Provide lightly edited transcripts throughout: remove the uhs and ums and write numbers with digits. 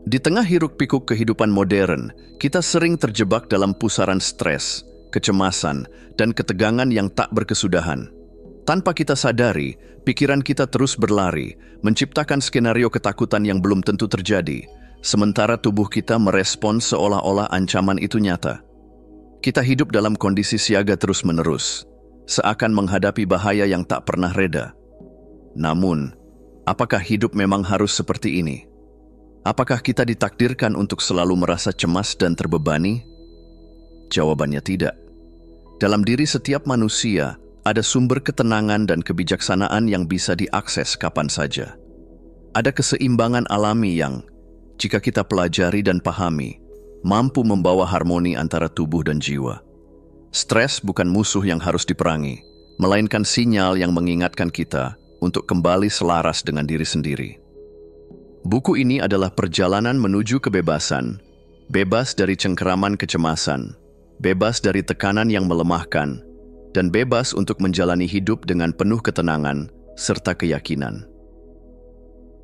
Di tengah hiruk-pikuk kehidupan modern, kita sering terjebak dalam pusaran stres, kecemasan, dan ketegangan yang tak berkesudahan. Tanpa kita sadari, pikiran kita terus berlari, menciptakan skenario ketakutan yang belum tentu terjadi, sementara tubuh kita merespons seolah-olah ancaman itu nyata. Kita hidup dalam kondisi siaga terus-menerus, seakan menghadapi bahaya yang tak pernah reda. Namun, apakah hidup memang harus seperti ini? Apakah kita ditakdirkan untuk selalu merasa cemas dan terbebani? Jawabannya tidak. Dalam diri setiap manusia, ada sumber ketenangan dan kebijaksanaan yang bisa diakses kapan saja. Ada keseimbangan alami yang, jika kita pelajari dan pahami, mampu membawa harmoni antara tubuh dan jiwa. Stres bukan musuh yang harus diperangi, melainkan sinyal yang mengingatkan kita untuk kembali selaras dengan diri sendiri. Buku ini adalah perjalanan menuju kebebasan, bebas dari cengkeraman kecemasan, bebas dari tekanan yang melemahkan, dan bebas untuk menjalani hidup dengan penuh ketenangan serta keyakinan.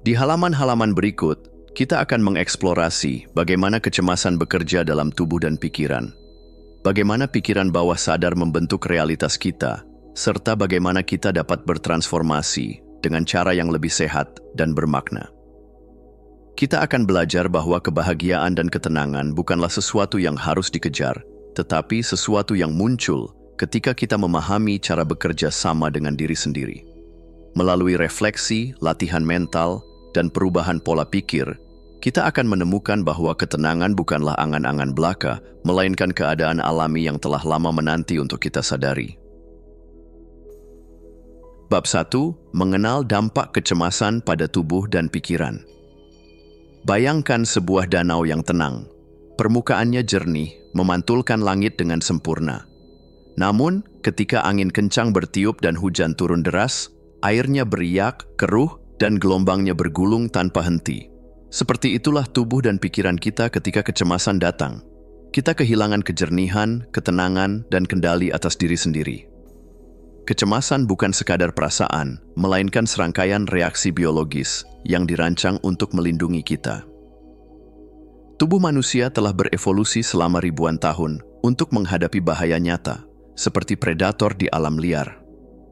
Di halaman-halaman berikut, kita akan mengeksplorasi bagaimana kecemasan bekerja dalam tubuh dan pikiran, bagaimana pikiran bawah sadar membentuk realitas kita, serta bagaimana kita dapat bertransformasi dengan cara yang lebih sehat dan bermakna. Kita akan belajar bahwa kebahagiaan dan ketenangan bukanlah sesuatu yang harus dikejar, tetapi sesuatu yang muncul ketika kita memahami cara bekerja sama dengan diri sendiri. Melalui refleksi, latihan mental, dan perubahan pola pikir, kita akan menemukan bahwa ketenangan bukanlah angan-angan belaka, melainkan keadaan alami yang telah lama menanti untuk kita sadari. Bab 1. Mengenal dampak kecemasan pada tubuh dan pikiran. Bayangkan sebuah danau yang tenang. Permukaannya jernih, memantulkan langit dengan sempurna. Namun, ketika angin kencang bertiup dan hujan turun deras, airnya beriak, keruh, dan gelombangnya bergulung tanpa henti. Seperti itulah tubuh dan pikiran kita ketika kecemasan datang. Kita kehilangan kejernihan, ketenangan, dan kendali atas diri sendiri. Kecemasan bukan sekadar perasaan, melainkan serangkaian reaksi biologis yang dirancang untuk melindungi kita. Tubuh manusia telah berevolusi selama ribuan tahun untuk menghadapi bahaya nyata, seperti predator di alam liar.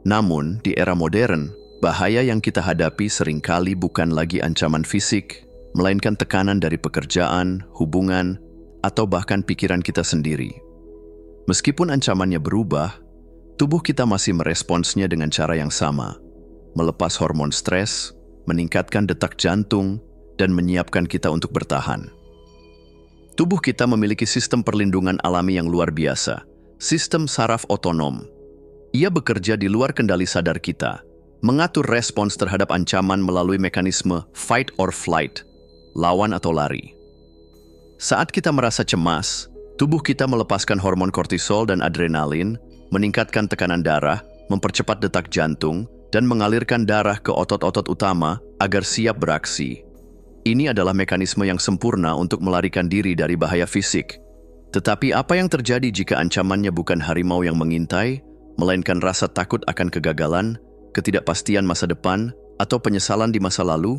Namun, di era modern, bahaya yang kita hadapi seringkali bukan lagi ancaman fisik, melainkan tekanan dari pekerjaan, hubungan, atau bahkan pikiran kita sendiri. Meskipun ancamannya berubah, tubuh kita masih meresponsnya dengan cara yang sama, melepas hormon stres, meningkatkan detak jantung, dan menyiapkan kita untuk bertahan. Tubuh kita memiliki sistem perlindungan alami yang luar biasa, sistem saraf otonom. Ia bekerja di luar kendali sadar kita, mengatur respons terhadap ancaman melalui mekanisme fight or flight, lawan atau lari. Saat kita merasa cemas, tubuh kita melepaskan hormon kortisol dan adrenalin, meningkatkan tekanan darah, mempercepat detak jantung, dan mengalirkan darah ke otot-otot utama agar siap beraksi. Ini adalah mekanisme yang sempurna untuk melarikan diri dari bahaya fisik. Tetapi apa yang terjadi jika ancamannya bukan harimau yang mengintai, melainkan rasa takut akan kegagalan, ketidakpastian masa depan, atau penyesalan di masa lalu?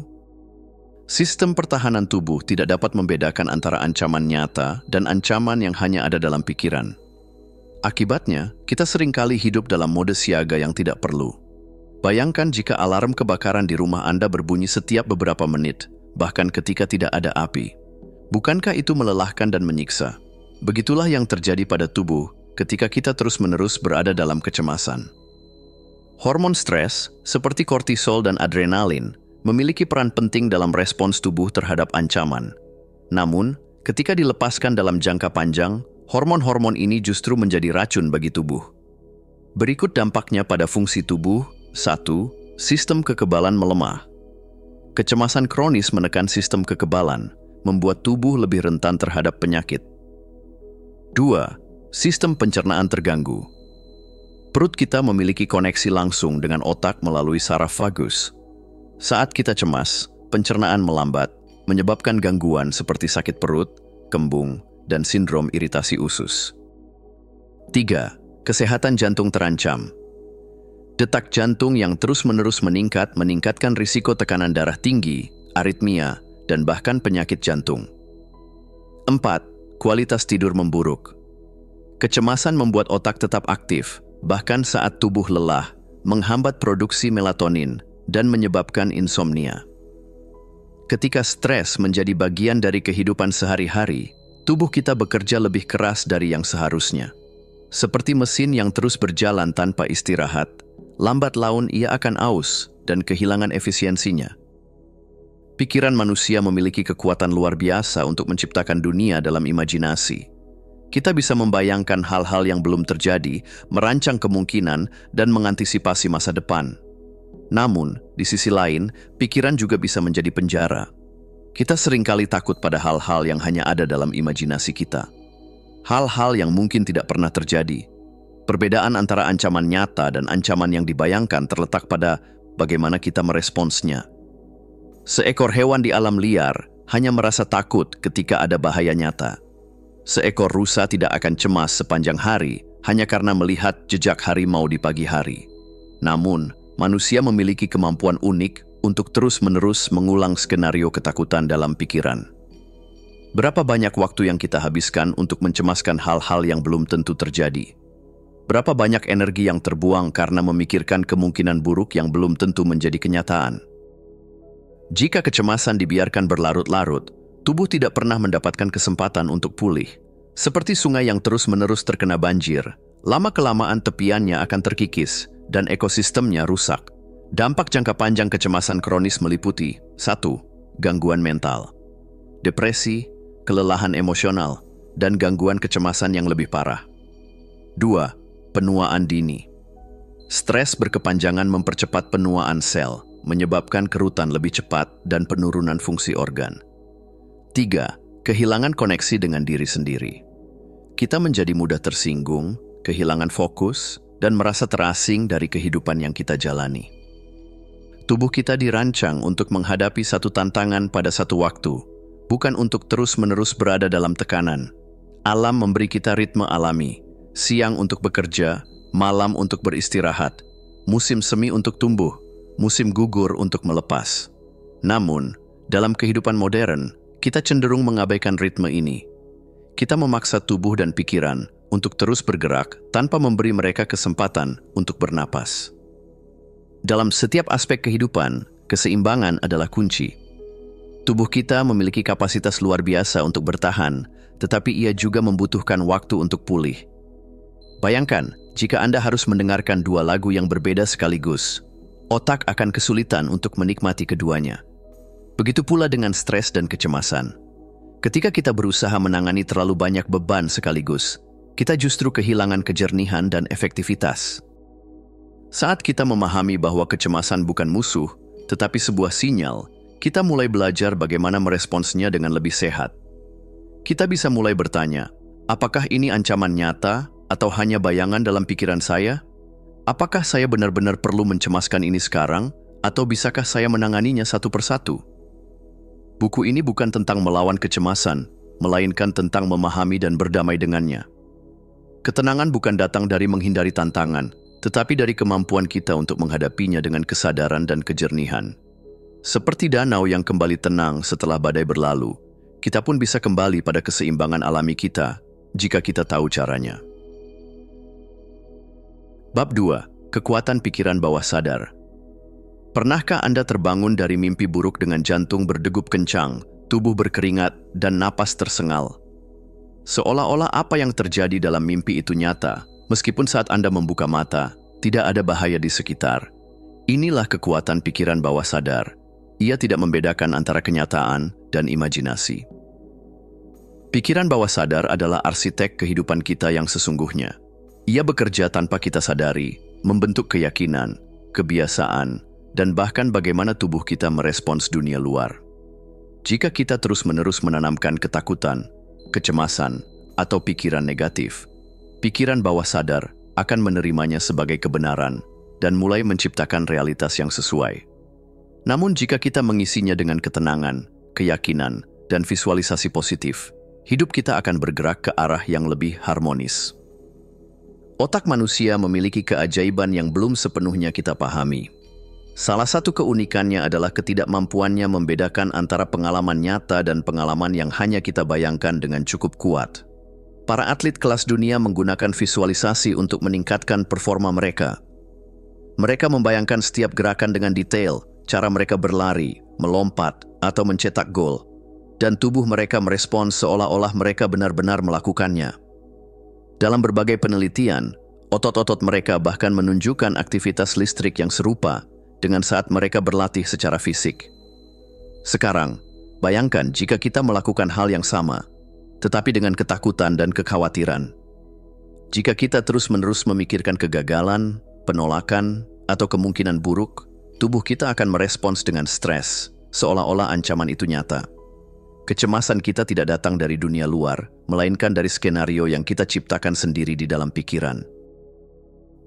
Sistem pertahanan tubuh tidak dapat membedakan antara ancaman nyata dan ancaman yang hanya ada dalam pikiran. Akibatnya, kita seringkali hidup dalam mode siaga yang tidak perlu. Bayangkan jika alarm kebakaran di rumah Anda berbunyi setiap beberapa menit, bahkan ketika tidak ada api. Bukankah itu melelahkan dan menyiksa? Begitulah yang terjadi pada tubuh ketika kita terus-menerus berada dalam kecemasan. Hormon stres, seperti kortisol dan adrenalin, memiliki peran penting dalam respons tubuh terhadap ancaman. Namun, ketika dilepaskan dalam jangka panjang, hormon-hormon ini justru menjadi racun bagi tubuh. Berikut dampaknya pada fungsi tubuh. 1. Sistem kekebalan melemah. Kecemasan kronis menekan sistem kekebalan, membuat tubuh lebih rentan terhadap penyakit. 2. Sistem pencernaan terganggu. Perut kita memiliki koneksi langsung dengan otak melalui saraf vagus. Saat kita cemas, pencernaan melambat, menyebabkan gangguan seperti sakit perut, kembung, dan sindrom iritasi usus. 3. Kesehatan jantung terancam. Detak jantung yang terus-menerus meningkatkan risiko tekanan darah tinggi, aritmia, dan bahkan penyakit jantung. 4. Kualitas tidur memburuk. Kecemasan membuat otak tetap aktif, bahkan saat tubuh lelah, menghambat produksi melatonin, dan menyebabkan insomnia. Ketika stres menjadi bagian dari kehidupan sehari-hari, tubuh kita bekerja lebih keras dari yang seharusnya. Seperti mesin yang terus berjalan tanpa istirahat, lambat laun ia akan aus dan kehilangan efisiensinya. Pikiran manusia memiliki kekuatan luar biasa untuk menciptakan dunia dalam imajinasi. Kita bisa membayangkan hal-hal yang belum terjadi, merancang kemungkinan, dan mengantisipasi masa depan. Namun, di sisi lain, pikiran juga bisa menjadi penjara. Kita seringkali takut pada hal-hal yang hanya ada dalam imajinasi kita. Hal-hal yang mungkin tidak pernah terjadi. Perbedaan antara ancaman nyata dan ancaman yang dibayangkan terletak pada bagaimana kita meresponsnya. Seekor hewan di alam liar hanya merasa takut ketika ada bahaya nyata. Seekor rusa tidak akan cemas sepanjang hari hanya karena melihat jejak harimau di pagi hari. Namun, manusia memiliki kemampuan unik untuk terus-menerus mengulang skenario ketakutan dalam pikiran. Berapa banyak waktu yang kita habiskan untuk mencemaskan hal-hal yang belum tentu terjadi? Berapa banyak energi yang terbuang karena memikirkan kemungkinan buruk yang belum tentu menjadi kenyataan? Jika kecemasan dibiarkan berlarut-larut, tubuh tidak pernah mendapatkan kesempatan untuk pulih. Seperti sungai yang terus-menerus terkena banjir, lama-kelamaan tepiannya akan terkikis dan ekosistemnya rusak. Dampak jangka panjang kecemasan kronis meliputi 1. Gangguan mental, depresi, kelelahan emosional, dan gangguan kecemasan yang lebih parah. 2. Penuaan dini. Stres berkepanjangan mempercepat penuaan sel, menyebabkan kerutan lebih cepat dan penurunan fungsi organ. 3. Kehilangan koneksi dengan diri sendiri. Kita menjadi mudah tersinggung, kehilangan fokus, dan merasa terasing dari kehidupan yang kita jalani. Tubuh kita dirancang untuk menghadapi satu tantangan pada satu waktu, bukan untuk terus-menerus berada dalam tekanan. Alam memberi kita ritme alami, siang untuk bekerja, malam untuk beristirahat, musim semi untuk tumbuh, musim gugur untuk melepas. Namun, dalam kehidupan modern, kita cenderung mengabaikan ritme ini. Kita memaksa tubuh dan pikiran untuk terus bergerak tanpa memberi mereka kesempatan untuk bernapas. Dalam setiap aspek kehidupan, keseimbangan adalah kunci. Tubuh kita memiliki kapasitas luar biasa untuk bertahan, tetapi ia juga membutuhkan waktu untuk pulih. Bayangkan, jika Anda harus mendengarkan dua lagu yang berbeda sekaligus, otak akan kesulitan untuk menikmati keduanya. Begitu pula dengan stres dan kecemasan. Ketika kita berusaha menangani terlalu banyak beban sekaligus, kita justru kehilangan kejernihan dan efektivitas. Saat kita memahami bahwa kecemasan bukan musuh, tetapi sebuah sinyal, kita mulai belajar bagaimana meresponsnya dengan lebih sehat. Kita bisa mulai bertanya, apakah ini ancaman nyata atau hanya bayangan dalam pikiran saya? Apakah saya benar-benar perlu mencemaskan ini sekarang, atau bisakah saya menanganinya satu persatu? Buku ini bukan tentang melawan kecemasan, melainkan tentang memahami dan berdamai dengannya. Ketenangan bukan datang dari menghindari tantangan, tetapi dari kemampuan kita untuk menghadapinya dengan kesadaran dan kejernihan. Seperti danau yang kembali tenang setelah badai berlalu, kita pun bisa kembali pada keseimbangan alami kita jika kita tahu caranya. Bab 2. Kekuatan pikiran bawah sadar. Pernahkah Anda terbangun dari mimpi buruk dengan jantung berdegup kencang, tubuh berkeringat, dan napas tersengal? Seolah-olah apa yang terjadi dalam mimpi itu nyata, meskipun saat Anda membuka mata, tidak ada bahaya di sekitar. Inilah kekuatan pikiran bawah sadar. Ia tidak membedakan antara kenyataan dan imajinasi. Pikiran bawah sadar adalah arsitek kehidupan kita yang sesungguhnya. Ia bekerja tanpa kita sadari, membentuk keyakinan, kebiasaan, dan bahkan bagaimana tubuh kita merespons dunia luar. Jika kita terus-menerus menanamkan ketakutan, kecemasan, atau pikiran negatif, pikiran bawah sadar akan menerimanya sebagai kebenaran dan mulai menciptakan realitas yang sesuai. Namun jika kita mengisinya dengan ketenangan, keyakinan, dan visualisasi positif, hidup kita akan bergerak ke arah yang lebih harmonis. Otak manusia memiliki keajaiban yang belum sepenuhnya kita pahami. Salah satu keunikannya adalah ketidakmampuannya membedakan antara pengalaman nyata dan pengalaman yang hanya kita bayangkan dengan cukup kuat. Para atlet kelas dunia menggunakan visualisasi untuk meningkatkan performa mereka. Mereka membayangkan setiap gerakan dengan detail, cara mereka berlari, melompat, atau mencetak gol, dan tubuh mereka merespons seolah-olah mereka benar-benar melakukannya. Dalam berbagai penelitian, otot-otot mereka bahkan menunjukkan aktivitas listrik yang serupa dengan saat mereka berlatih secara fisik. Sekarang, bayangkan jika kita melakukan hal yang sama, tetapi dengan ketakutan dan kekhawatiran. Jika kita terus-menerus memikirkan kegagalan, penolakan, atau kemungkinan buruk, tubuh kita akan merespons dengan stres, seolah-olah ancaman itu nyata. Kecemasan kita tidak datang dari dunia luar, melainkan dari skenario yang kita ciptakan sendiri di dalam pikiran.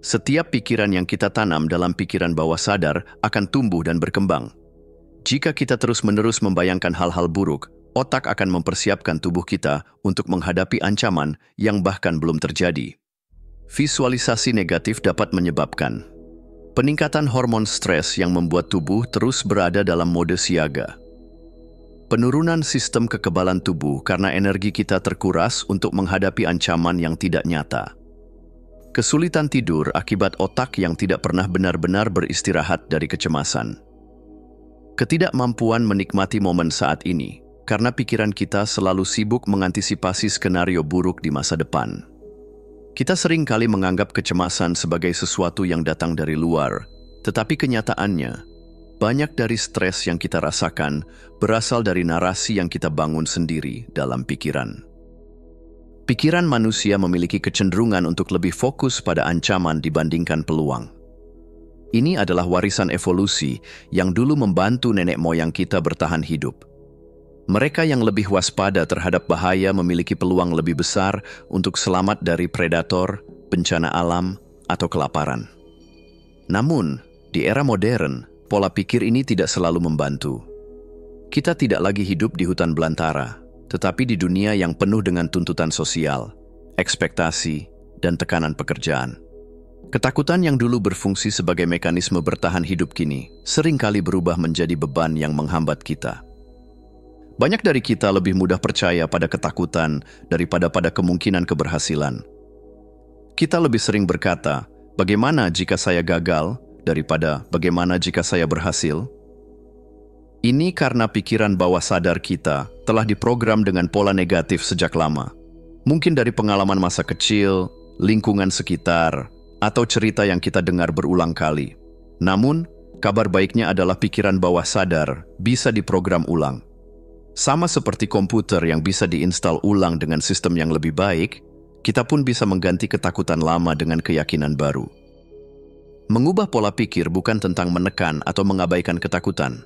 Setiap pikiran yang kita tanam dalam pikiran bawah sadar akan tumbuh dan berkembang. Jika kita terus-menerus membayangkan hal-hal buruk, otak akan mempersiapkan tubuh kita untuk menghadapi ancaman yang bahkan belum terjadi. Visualisasi negatif dapat menyebabkan peningkatan hormon stres yang membuat tubuh terus berada dalam mode siaga. Penurunan sistem kekebalan tubuh karena energi kita terkuras untuk menghadapi ancaman yang tidak nyata. Kesulitan tidur akibat otak yang tidak pernah benar-benar beristirahat dari kecemasan. Ketidakmampuan menikmati momen saat ini karena pikiran kita selalu sibuk mengantisipasi skenario buruk di masa depan. Kita sering kali menganggap kecemasan sebagai sesuatu yang datang dari luar, tetapi kenyataannya, banyak dari stres yang kita rasakan berasal dari narasi yang kita bangun sendiri dalam pikiran. Pikiran manusia memiliki kecenderungan untuk lebih fokus pada ancaman dibandingkan peluang. Ini adalah warisan evolusi yang dulu membantu nenek moyang kita bertahan hidup. Mereka yang lebih waspada terhadap bahaya memiliki peluang lebih besar untuk selamat dari predator, bencana alam, atau kelaparan. Namun, di era modern, pola pikir ini tidak selalu membantu. Kita tidak lagi hidup di hutan belantara, tetapi di dunia yang penuh dengan tuntutan sosial, ekspektasi, dan tekanan pekerjaan. Ketakutan yang dulu berfungsi sebagai mekanisme bertahan hidup kini seringkali berubah menjadi beban yang menghambat kita. Banyak dari kita lebih mudah percaya pada ketakutan daripada pada kemungkinan keberhasilan. Kita lebih sering berkata, "Bagaimana jika saya gagal?" daripada "Bagaimana jika saya berhasil?" Ini karena pikiran bawah sadar kita telah diprogram dengan pola negatif sejak lama. Mungkin dari pengalaman masa kecil, lingkungan sekitar, atau cerita yang kita dengar berulang kali. Namun, kabar baiknya adalah pikiran bawah sadar bisa diprogram ulang. Sama seperti komputer yang bisa diinstal ulang dengan sistem yang lebih baik, kita pun bisa mengganti ketakutan lama dengan keyakinan baru. Mengubah pola pikir bukan tentang menekan atau mengabaikan ketakutan,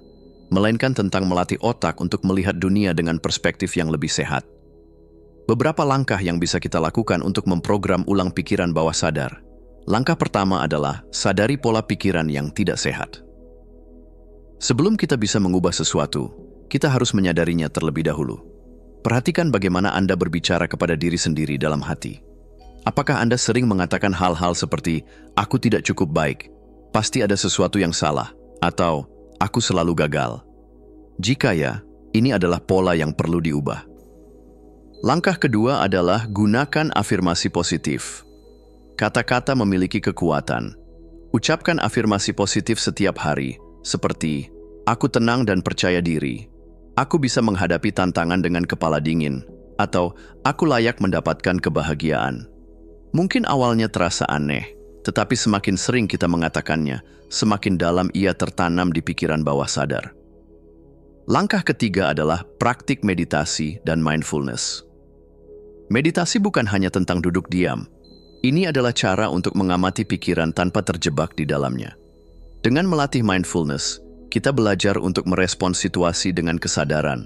melainkan tentang melatih otak untuk melihat dunia dengan perspektif yang lebih sehat. Beberapa langkah yang bisa kita lakukan untuk memprogram ulang pikiran bawah sadar. Langkah pertama adalah sadari pola pikiran yang tidak sehat. Sebelum kita bisa mengubah sesuatu, kita harus menyadarinya terlebih dahulu. Perhatikan bagaimana Anda berbicara kepada diri sendiri dalam hati. Apakah Anda sering mengatakan hal-hal seperti, "Aku tidak cukup baik, pasti ada sesuatu yang salah," atau "Aku selalu gagal"? Jika ya, ini adalah pola yang perlu diubah. Langkah kedua adalah gunakan afirmasi positif. Kata-kata memiliki kekuatan. Ucapkan afirmasi positif setiap hari, seperti, "Aku tenang dan percaya diri," "Aku bisa menghadapi tantangan dengan kepala dingin," atau "Aku layak mendapatkan kebahagiaan." Mungkin awalnya terasa aneh, tetapi semakin sering kita mengatakannya, semakin dalam ia tertanam di pikiran bawah sadar. Langkah ketiga adalah praktik meditasi dan mindfulness. Meditasi bukan hanya tentang duduk diam. Ini adalah cara untuk mengamati pikiran tanpa terjebak di dalamnya. Dengan melatih mindfulness, kita belajar untuk merespons situasi dengan kesadaran,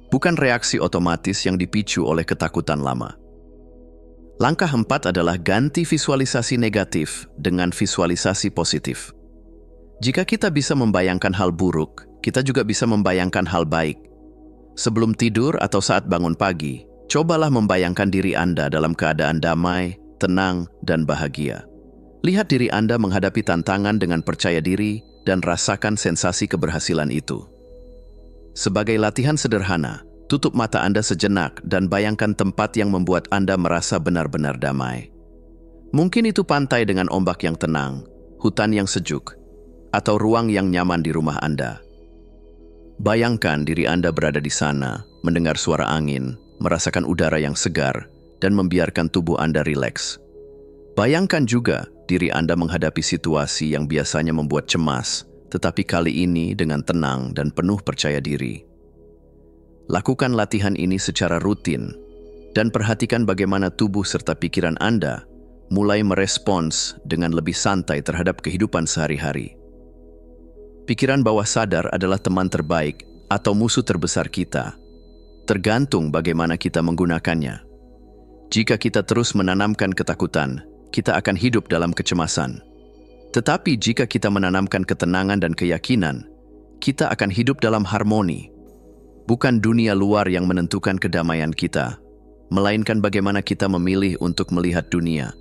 bukan reaksi otomatis yang dipicu oleh ketakutan lama. Langkah 4 adalah ganti visualisasi negatif dengan visualisasi positif. Jika kita bisa membayangkan hal buruk, kita juga bisa membayangkan hal baik. Sebelum tidur atau saat bangun pagi, cobalah membayangkan diri Anda dalam keadaan damai, tenang, dan bahagia. Lihat diri Anda menghadapi tantangan dengan percaya diri, dan rasakan sensasi keberhasilan itu. Sebagai latihan sederhana, tutup mata Anda sejenak dan bayangkan tempat yang membuat Anda merasa benar-benar damai. Mungkin itu pantai dengan ombak yang tenang, hutan yang sejuk, atau ruang yang nyaman di rumah Anda. Bayangkan diri Anda berada di sana, mendengar suara angin, merasakan udara yang segar, dan membiarkan tubuh Anda rileks. Bayangkan juga diri Anda menghadapi situasi yang biasanya membuat cemas, tetapi kali ini dengan tenang dan penuh percaya diri. Lakukan latihan ini secara rutin, dan perhatikan bagaimana tubuh serta pikiran Anda mulai merespons dengan lebih santai terhadap kehidupan sehari-hari. Pikiran bawah sadar adalah teman terbaik atau musuh terbesar kita, tergantung bagaimana kita menggunakannya. Jika kita terus menanamkan ketakutan, kita akan hidup dalam kecemasan. Tetapi jika kita menanamkan ketenangan dan keyakinan, kita akan hidup dalam harmoni. Bukan dunia luar yang menentukan kedamaian kita, melainkan bagaimana kita memilih untuk melihat dunia.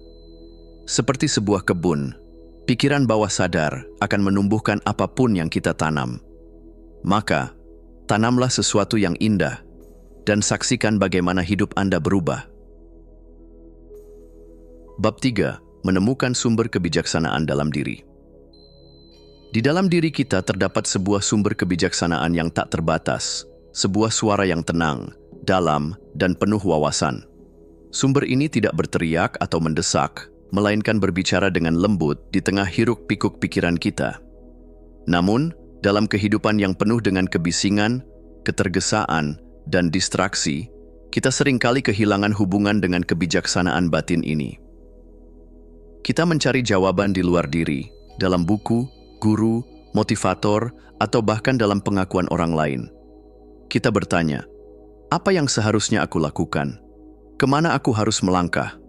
Seperti sebuah kebun, pikiran bawah sadar akan menumbuhkan apapun yang kita tanam. Maka, tanamlah sesuatu yang indah dan saksikan bagaimana hidup Anda berubah. Bab 3. Menemukan sumber kebijaksanaan dalam diri. Di dalam diri kita terdapat sebuah sumber kebijaksanaan yang tak terbatas, sebuah suara yang tenang, dalam, dan penuh wawasan. Sumber ini tidak berteriak atau mendesak, melainkan berbicara dengan lembut di tengah hiruk-pikuk pikiran kita. Namun, dalam kehidupan yang penuh dengan kebisingan, ketergesaan, dan distraksi, kita seringkali kehilangan hubungan dengan kebijaksanaan batin ini. Kita mencari jawaban di luar diri, dalam buku, guru, motivator, atau bahkan dalam pengakuan orang lain. Kita bertanya, apa yang seharusnya aku lakukan? Kemana aku harus melangkah?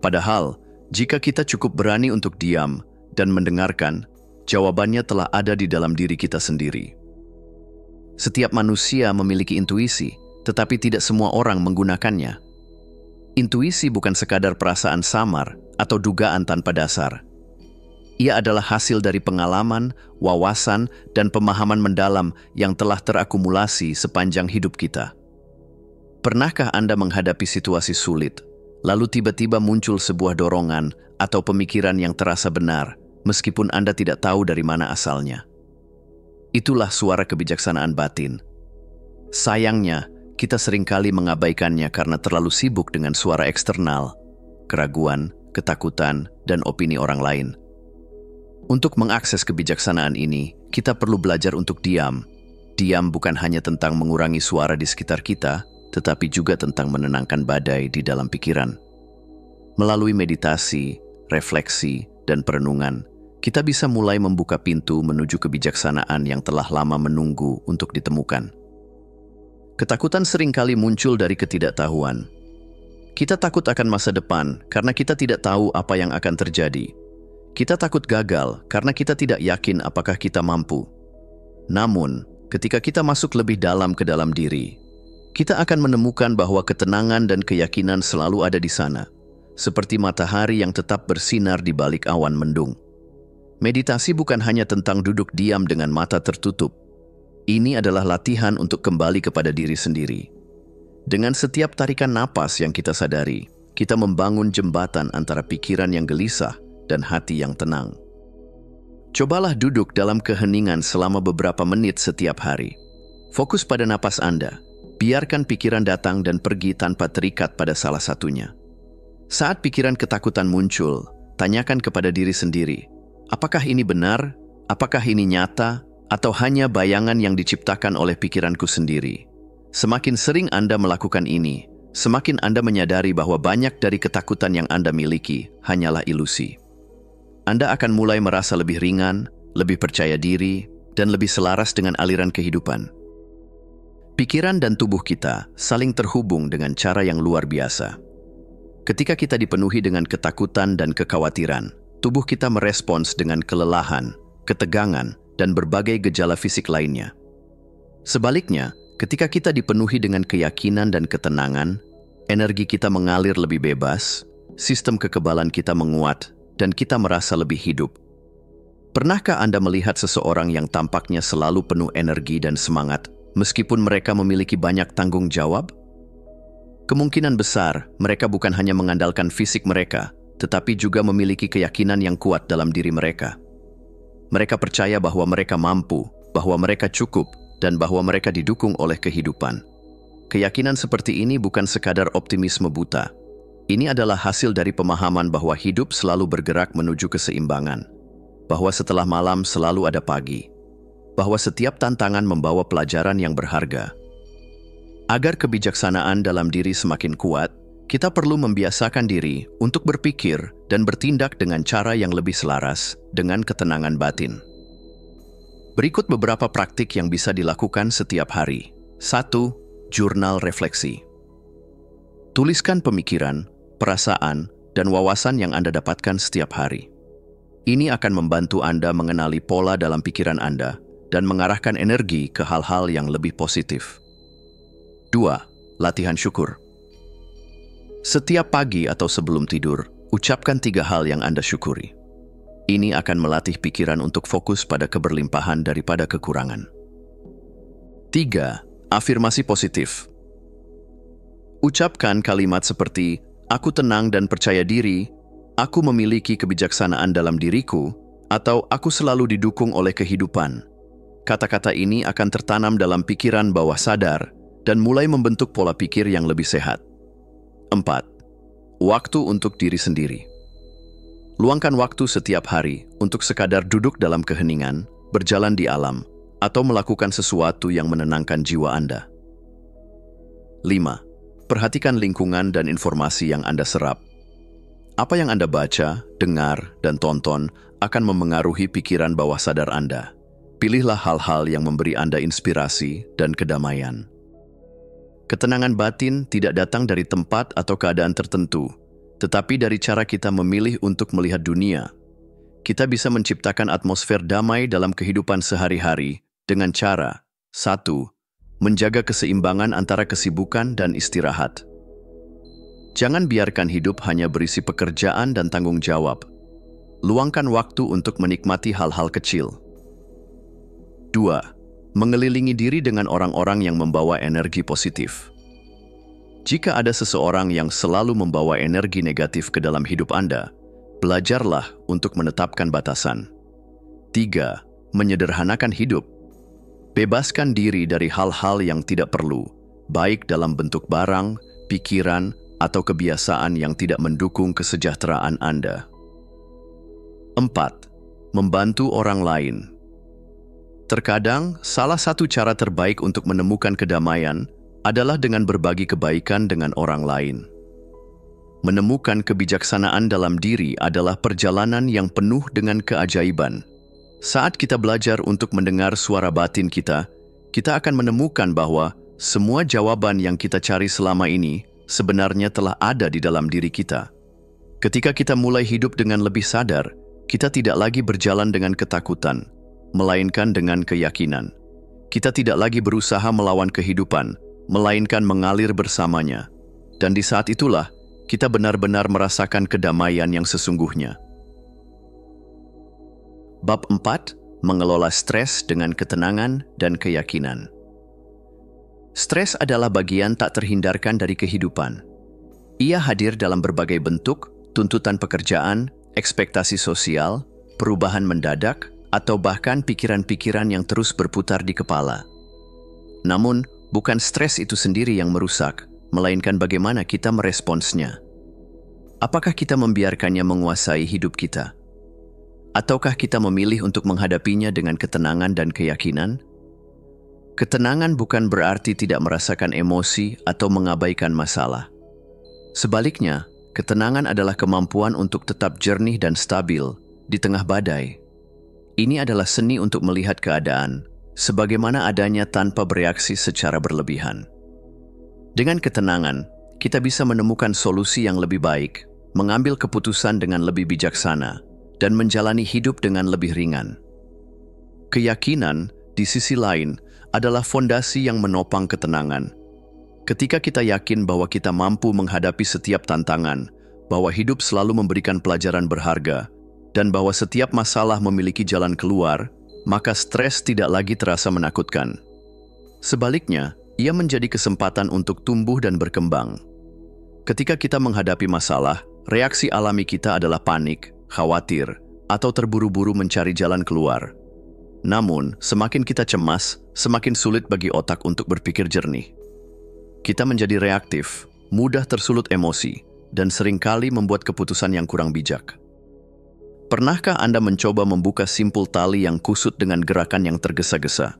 Padahal, jika kita cukup berani untuk diam dan mendengarkan, jawabannya telah ada di dalam diri kita sendiri. Setiap manusia memiliki intuisi, tetapi tidak semua orang menggunakannya. Intuisi bukan sekadar perasaan samar atau dugaan tanpa dasar. Ia adalah hasil dari pengalaman, wawasan, dan pemahaman mendalam yang telah terakumulasi sepanjang hidup kita. Pernahkah Anda menghadapi situasi sulit, lalu tiba-tiba muncul sebuah dorongan atau pemikiran yang terasa benar, meskipun Anda tidak tahu dari mana asalnya? Itulah suara kebijaksanaan batin. Sayangnya, kita seringkali mengabaikannya karena terlalu sibuk dengan suara eksternal, keraguan, ketakutan, dan opini orang lain. Untuk mengakses kebijaksanaan ini, kita perlu belajar untuk diam. Diam bukan hanya tentang mengurangi suara di sekitar kita, tetapi juga tentang menenangkan badai di dalam pikiran. Melalui meditasi, refleksi, dan perenungan, kita bisa mulai membuka pintu menuju kebijaksanaan yang telah lama menunggu untuk ditemukan. Ketakutan seringkali muncul dari ketidaktahuan. Kita takut akan masa depan karena kita tidak tahu apa yang akan terjadi. Kita takut gagal karena kita tidak yakin apakah kita mampu. Namun, ketika kita masuk lebih dalam ke dalam diri, kita akan menemukan bahwa ketenangan dan keyakinan selalu ada di sana, seperti matahari yang tetap bersinar di balik awan mendung. Meditasi bukan hanya tentang duduk diam dengan mata tertutup. Ini adalah latihan untuk kembali kepada diri sendiri. Dengan setiap tarikan napas yang kita sadari, kita membangun jembatan antara pikiran yang gelisah dan hati yang tenang. Cobalah duduk dalam keheningan selama beberapa menit setiap hari. Fokus pada napas Anda. Biarkan pikiran datang dan pergi tanpa terikat pada salah satunya. Saat pikiran ketakutan muncul, tanyakan kepada diri sendiri, apakah ini benar? Apakah ini nyata? Atau hanya bayangan yang diciptakan oleh pikiranku sendiri? Semakin sering Anda melakukan ini, semakin Anda menyadari bahwa banyak dari ketakutan yang Anda miliki hanyalah ilusi. Anda akan mulai merasa lebih ringan, lebih percaya diri, dan lebih selaras dengan aliran kehidupan. Pikiran dan tubuh kita saling terhubung dengan cara yang luar biasa. Ketika kita dipenuhi dengan ketakutan dan kekhawatiran, tubuh kita merespons dengan kelelahan, ketegangan, dan berbagai gejala fisik lainnya. Sebaliknya, ketika kita dipenuhi dengan keyakinan dan ketenangan, energi kita mengalir lebih bebas, sistem kekebalan kita menguat, dan kita merasa lebih hidup. Pernahkah Anda melihat seseorang yang tampaknya selalu penuh energi dan semangat, meskipun mereka memiliki banyak tanggung jawab? Kemungkinan besar, mereka bukan hanya mengandalkan fisik mereka, tetapi juga memiliki keyakinan yang kuat dalam diri mereka. Mereka percaya bahwa mereka mampu, bahwa mereka cukup, dan bahwa mereka didukung oleh kehidupan. Keyakinan seperti ini bukan sekadar optimisme buta. Ini adalah hasil dari pemahaman bahwa hidup selalu bergerak menuju keseimbangan, bahwa setelah malam selalu ada pagi, bahwa setiap tantangan membawa pelajaran yang berharga. Agar kebijaksanaan dalam diri semakin kuat, kita perlu membiasakan diri untuk berpikir dan bertindak dengan cara yang lebih selaras dengan ketenangan batin. Berikut beberapa praktik yang bisa dilakukan setiap hari. 1. Jurnal refleksi. Tuliskan pemikiran, perasaan, dan wawasan yang Anda dapatkan setiap hari. Ini akan membantu Anda mengenali pola dalam pikiran Anda dan mengarahkan energi ke hal-hal yang lebih positif. 2. Latihan syukur. Setiap pagi atau sebelum tidur, ucapkan 3 hal yang Anda syukuri. Ini akan melatih pikiran untuk fokus pada keberlimpahan daripada kekurangan. 3. Afirmasi positif. Ucapkan kalimat seperti, "Aku tenang dan percaya diri," "Aku memiliki kebijaksanaan dalam diriku," atau "Aku selalu didukung oleh kehidupan." Kata-kata ini akan tertanam dalam pikiran bawah sadar dan mulai membentuk pola pikir yang lebih sehat. 4. Waktu untuk diri sendiri. Luangkan waktu setiap hari untuk sekadar duduk dalam keheningan, berjalan di alam, atau melakukan sesuatu yang menenangkan jiwa Anda. 5. Perhatikan lingkungan dan informasi yang Anda serap. Apa yang Anda baca, dengar, dan tonton akan memengaruhi pikiran bawah sadar Anda. Pilihlah hal-hal yang memberi Anda inspirasi dan kedamaian. Ketenangan batin tidak datang dari tempat atau keadaan tertentu, tetapi dari cara kita memilih untuk melihat dunia. Kita bisa menciptakan atmosfer damai dalam kehidupan sehari-hari dengan cara 1. Menjaga keseimbangan antara kesibukan dan istirahat. Jangan biarkan hidup hanya berisi pekerjaan dan tanggung jawab. Luangkan waktu untuk menikmati hal-hal kecil. 2. Mengelilingi diri dengan orang-orang yang membawa energi positif. Jika ada seseorang yang selalu membawa energi negatif ke dalam hidup Anda, belajarlah untuk menetapkan batasan. 3. Menyederhanakan hidup. Bebaskan diri dari hal-hal yang tidak perlu, baik dalam bentuk barang, pikiran, atau kebiasaan yang tidak mendukung kesejahteraan Anda. 4. Membantu orang lain. Terkadang, salah satu cara terbaik untuk menemukan kedamaian adalah dengan berbagi kebaikan dengan orang lain. Menemukan kebijaksanaan dalam diri adalah perjalanan yang penuh dengan keajaiban. Saat kita belajar untuk mendengar suara batin kita akan menemukan bahwa semua jawaban yang kita cari selama ini sebenarnya telah ada di dalam diri kita. Ketika kita mulai hidup dengan lebih sadar, kita tidak lagi berjalan dengan ketakutan, melainkan dengan keyakinan. Kita tidak lagi berusaha melawan kehidupan, melainkan mengalir bersamanya. Dan di saat itulah, kita benar-benar merasakan kedamaian yang sesungguhnya. Bab 4. Mengelola stres dengan ketenangan dan keyakinan. Stres adalah bagian tak terhindarkan dari kehidupan. Ia hadir dalam berbagai bentuk, tuntutan pekerjaan, ekspektasi sosial, perubahan mendadak, atau bahkan pikiran-pikiran yang terus berputar di kepala. Namun, bukan stres itu sendiri yang merusak, melainkan bagaimana kita meresponsnya. Apakah kita membiarkannya menguasai hidup kita? Ataukah kita memilih untuk menghadapinya dengan ketenangan dan keyakinan? Ketenangan bukan berarti tidak merasakan emosi atau mengabaikan masalah. Sebaliknya, ketenangan adalah kemampuan untuk tetap jernih dan stabil di tengah badai. Ini adalah seni untuk melihat keadaan sebagaimana adanya tanpa bereaksi secara berlebihan. Dengan ketenangan, kita bisa menemukan solusi yang lebih baik, mengambil keputusan dengan lebih bijaksana, dan menjalani hidup dengan lebih ringan. Keyakinan, di sisi lain, adalah fondasi yang menopang ketenangan. Ketika kita yakin bahwa kita mampu menghadapi setiap tantangan, bahwa hidup selalu memberikan pelajaran berharga, dan bahwa setiap masalah memiliki jalan keluar, maka stres tidak lagi terasa menakutkan. Sebaliknya, ia menjadi kesempatan untuk tumbuh dan berkembang. Ketika kita menghadapi masalah, reaksi alami kita adalah panik, khawatir, atau terburu-buru mencari jalan keluar. Namun, semakin kita cemas, semakin sulit bagi otak untuk berpikir jernih. Kita menjadi reaktif, mudah tersulut emosi, dan seringkali membuat keputusan yang kurang bijak. Pernahkah Anda mencoba membuka simpul tali yang kusut dengan gerakan yang tergesa-gesa?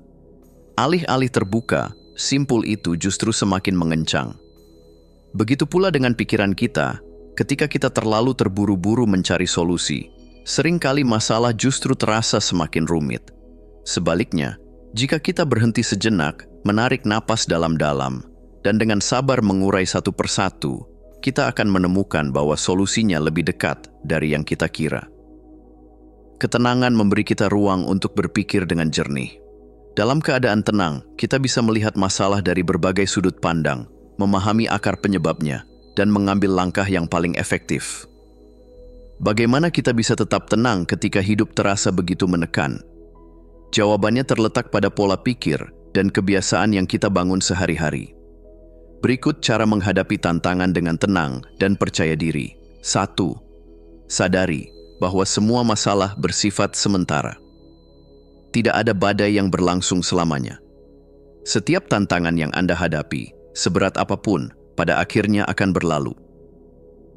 Alih-alih terbuka, simpul itu justru semakin mengencang. Begitu pula dengan pikiran kita, ketika kita terlalu terburu-buru mencari solusi, seringkali masalah justru terasa semakin rumit. Sebaliknya, jika kita berhenti sejenak, menarik napas dalam-dalam, dan dengan sabar mengurai satu persatu, kita akan menemukan bahwa solusinya lebih dekat dari yang kita kira. Ketenangan memberi kita ruang untuk berpikir dengan jernih. Dalam keadaan tenang, kita bisa melihat masalah dari berbagai sudut pandang, memahami akar penyebabnya, dan mengambil langkah yang paling efektif. Bagaimana kita bisa tetap tenang ketika hidup terasa begitu menekan? Jawabannya terletak pada pola pikir dan kebiasaan yang kita bangun sehari-hari. Berikut cara menghadapi tantangan dengan tenang dan percaya diri. 1. Sadari bahwa semua masalah bersifat sementara. Tidak ada badai yang berlangsung selamanya. Setiap tantangan yang Anda hadapi, seberat apapun, pada akhirnya akan berlalu.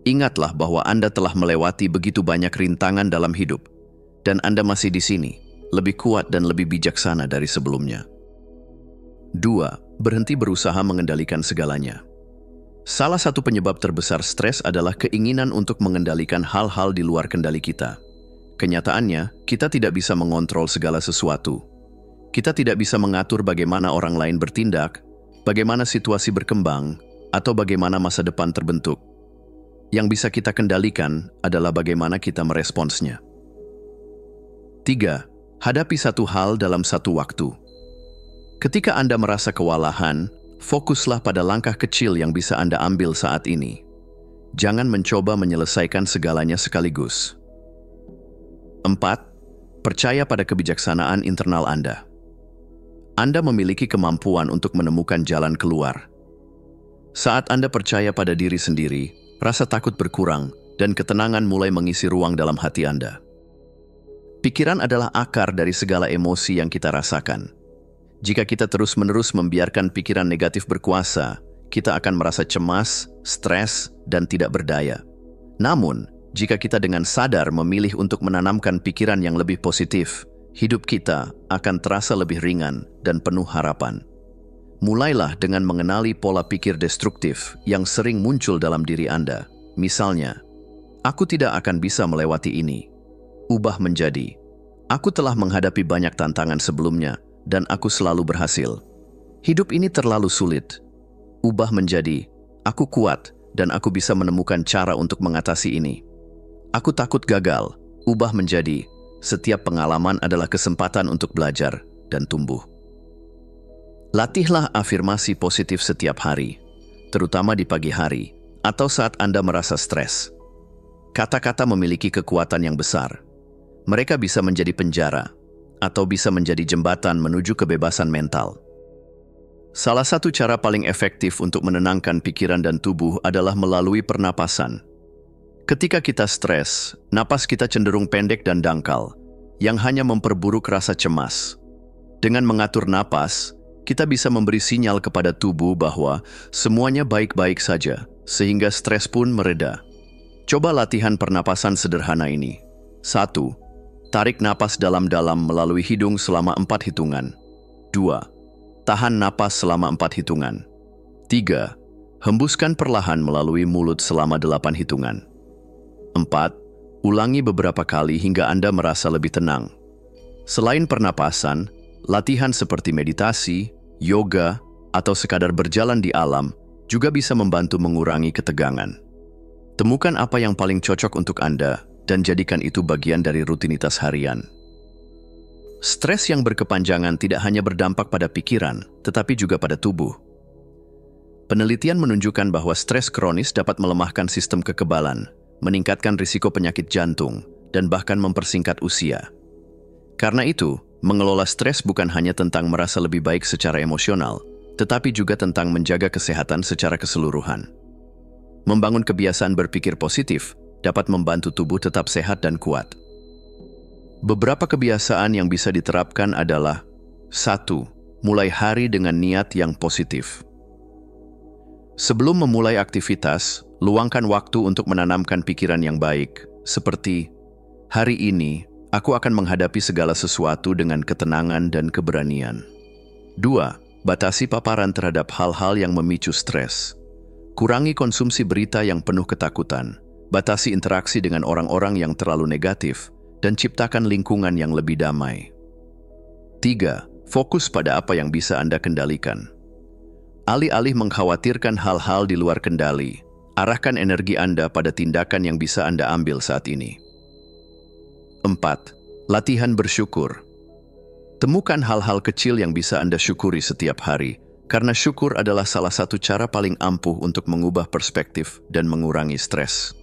Ingatlah bahwa Anda telah melewati begitu banyak rintangan dalam hidup, dan Anda masih di sini, lebih kuat dan lebih bijaksana dari sebelumnya. 2. Berhenti berusaha mengendalikan segalanya. Salah satu penyebab terbesar stres adalah keinginan untuk mengendalikan hal-hal di luar kendali kita. Kenyataannya, kita tidak bisa mengontrol segala sesuatu. Kita tidak bisa mengatur bagaimana orang lain bertindak, bagaimana situasi berkembang, atau bagaimana masa depan terbentuk. Yang bisa kita kendalikan adalah bagaimana kita meresponsnya. 3. Hadapi satu hal dalam satu waktu. Ketika Anda merasa kewalahan, fokuslah pada langkah kecil yang bisa Anda ambil saat ini. Jangan mencoba menyelesaikan segalanya sekaligus. 4. Percaya pada kebijaksanaan internal Anda. Anda memiliki kemampuan untuk menemukan jalan keluar. Saat Anda percaya pada diri sendiri, rasa takut berkurang dan ketenangan mulai mengisi ruang dalam hati Anda. Pikiran adalah akar dari segala emosi yang kita rasakan. Jika kita terus-menerus membiarkan pikiran negatif berkuasa, kita akan merasa cemas, stres, dan tidak berdaya. Namun, jika kita dengan sadar memilih untuk menanamkan pikiran yang lebih positif, hidup kita akan terasa lebih ringan dan penuh harapan. Mulailah dengan mengenali pola pikir destruktif yang sering muncul dalam diri Anda. Misalnya, aku tidak akan bisa melewati ini. Ubah menjadi, aku telah menghadapi banyak tantangan sebelumnya dan aku selalu berhasil. Hidup ini terlalu sulit. Ubah menjadi, aku kuat dan aku bisa menemukan cara untuk mengatasi ini. Aku takut gagal. Ubah menjadi, setiap pengalaman adalah kesempatan untuk belajar dan tumbuh. Latihlah afirmasi positif setiap hari, terutama di pagi hari atau saat Anda merasa stres. Kata-kata memiliki kekuatan yang besar. Mereka bisa menjadi penjara atau bisa menjadi jembatan menuju kebebasan mental. Salah satu cara paling efektif untuk menenangkan pikiran dan tubuh adalah melalui pernapasan. Ketika kita stres, napas kita cenderung pendek dan dangkal, yang hanya memperburuk rasa cemas. Dengan mengatur napas, kita bisa memberi sinyal kepada tubuh bahwa semuanya baik-baik saja, sehingga stres pun mereda. Coba latihan pernapasan sederhana ini. 1. Tarik napas dalam-dalam melalui hidung selama 4 hitungan. 2. Tahan napas selama 4 hitungan. 3. Hembuskan perlahan melalui mulut selama 8 hitungan. 4. Ulangi beberapa kali hingga Anda merasa lebih tenang. Selain pernapasan, latihan seperti meditasi, yoga, atau sekadar berjalan di alam juga bisa membantu mengurangi ketegangan. Temukan apa yang paling cocok untuk Anda dan jadikan itu bagian dari rutinitas harian. Stres yang berkepanjangan tidak hanya berdampak pada pikiran, tetapi juga pada tubuh. Penelitian menunjukkan bahwa stres kronis dapat melemahkan sistem kekebalan, meningkatkan risiko penyakit jantung, dan bahkan mempersingkat usia. Karena itu, mengelola stres bukan hanya tentang merasa lebih baik secara emosional, tetapi juga tentang menjaga kesehatan secara keseluruhan. Membangun kebiasaan berpikir positif dapat membantu tubuh tetap sehat dan kuat. Beberapa kebiasaan yang bisa diterapkan adalah 1. Mulai hari dengan niat yang positif. Sebelum memulai aktivitas, luangkan waktu untuk menanamkan pikiran yang baik, seperti, hari ini, aku akan menghadapi segala sesuatu dengan ketenangan dan keberanian. 2. Batasi paparan terhadap hal-hal yang memicu stres. Kurangi konsumsi berita yang penuh ketakutan, batasi interaksi dengan orang-orang yang terlalu negatif, dan ciptakan lingkungan yang lebih damai. 3. Fokus pada apa yang bisa Anda kendalikan. Alih-alih mengkhawatirkan hal-hal di luar kendali, arahkan energi Anda pada tindakan yang bisa Anda ambil saat ini. 4. Latihan bersyukur. Temukan hal-hal kecil yang bisa Anda syukuri setiap hari, karena syukur adalah salah satu cara paling ampuh untuk mengubah perspektif dan mengurangi stres.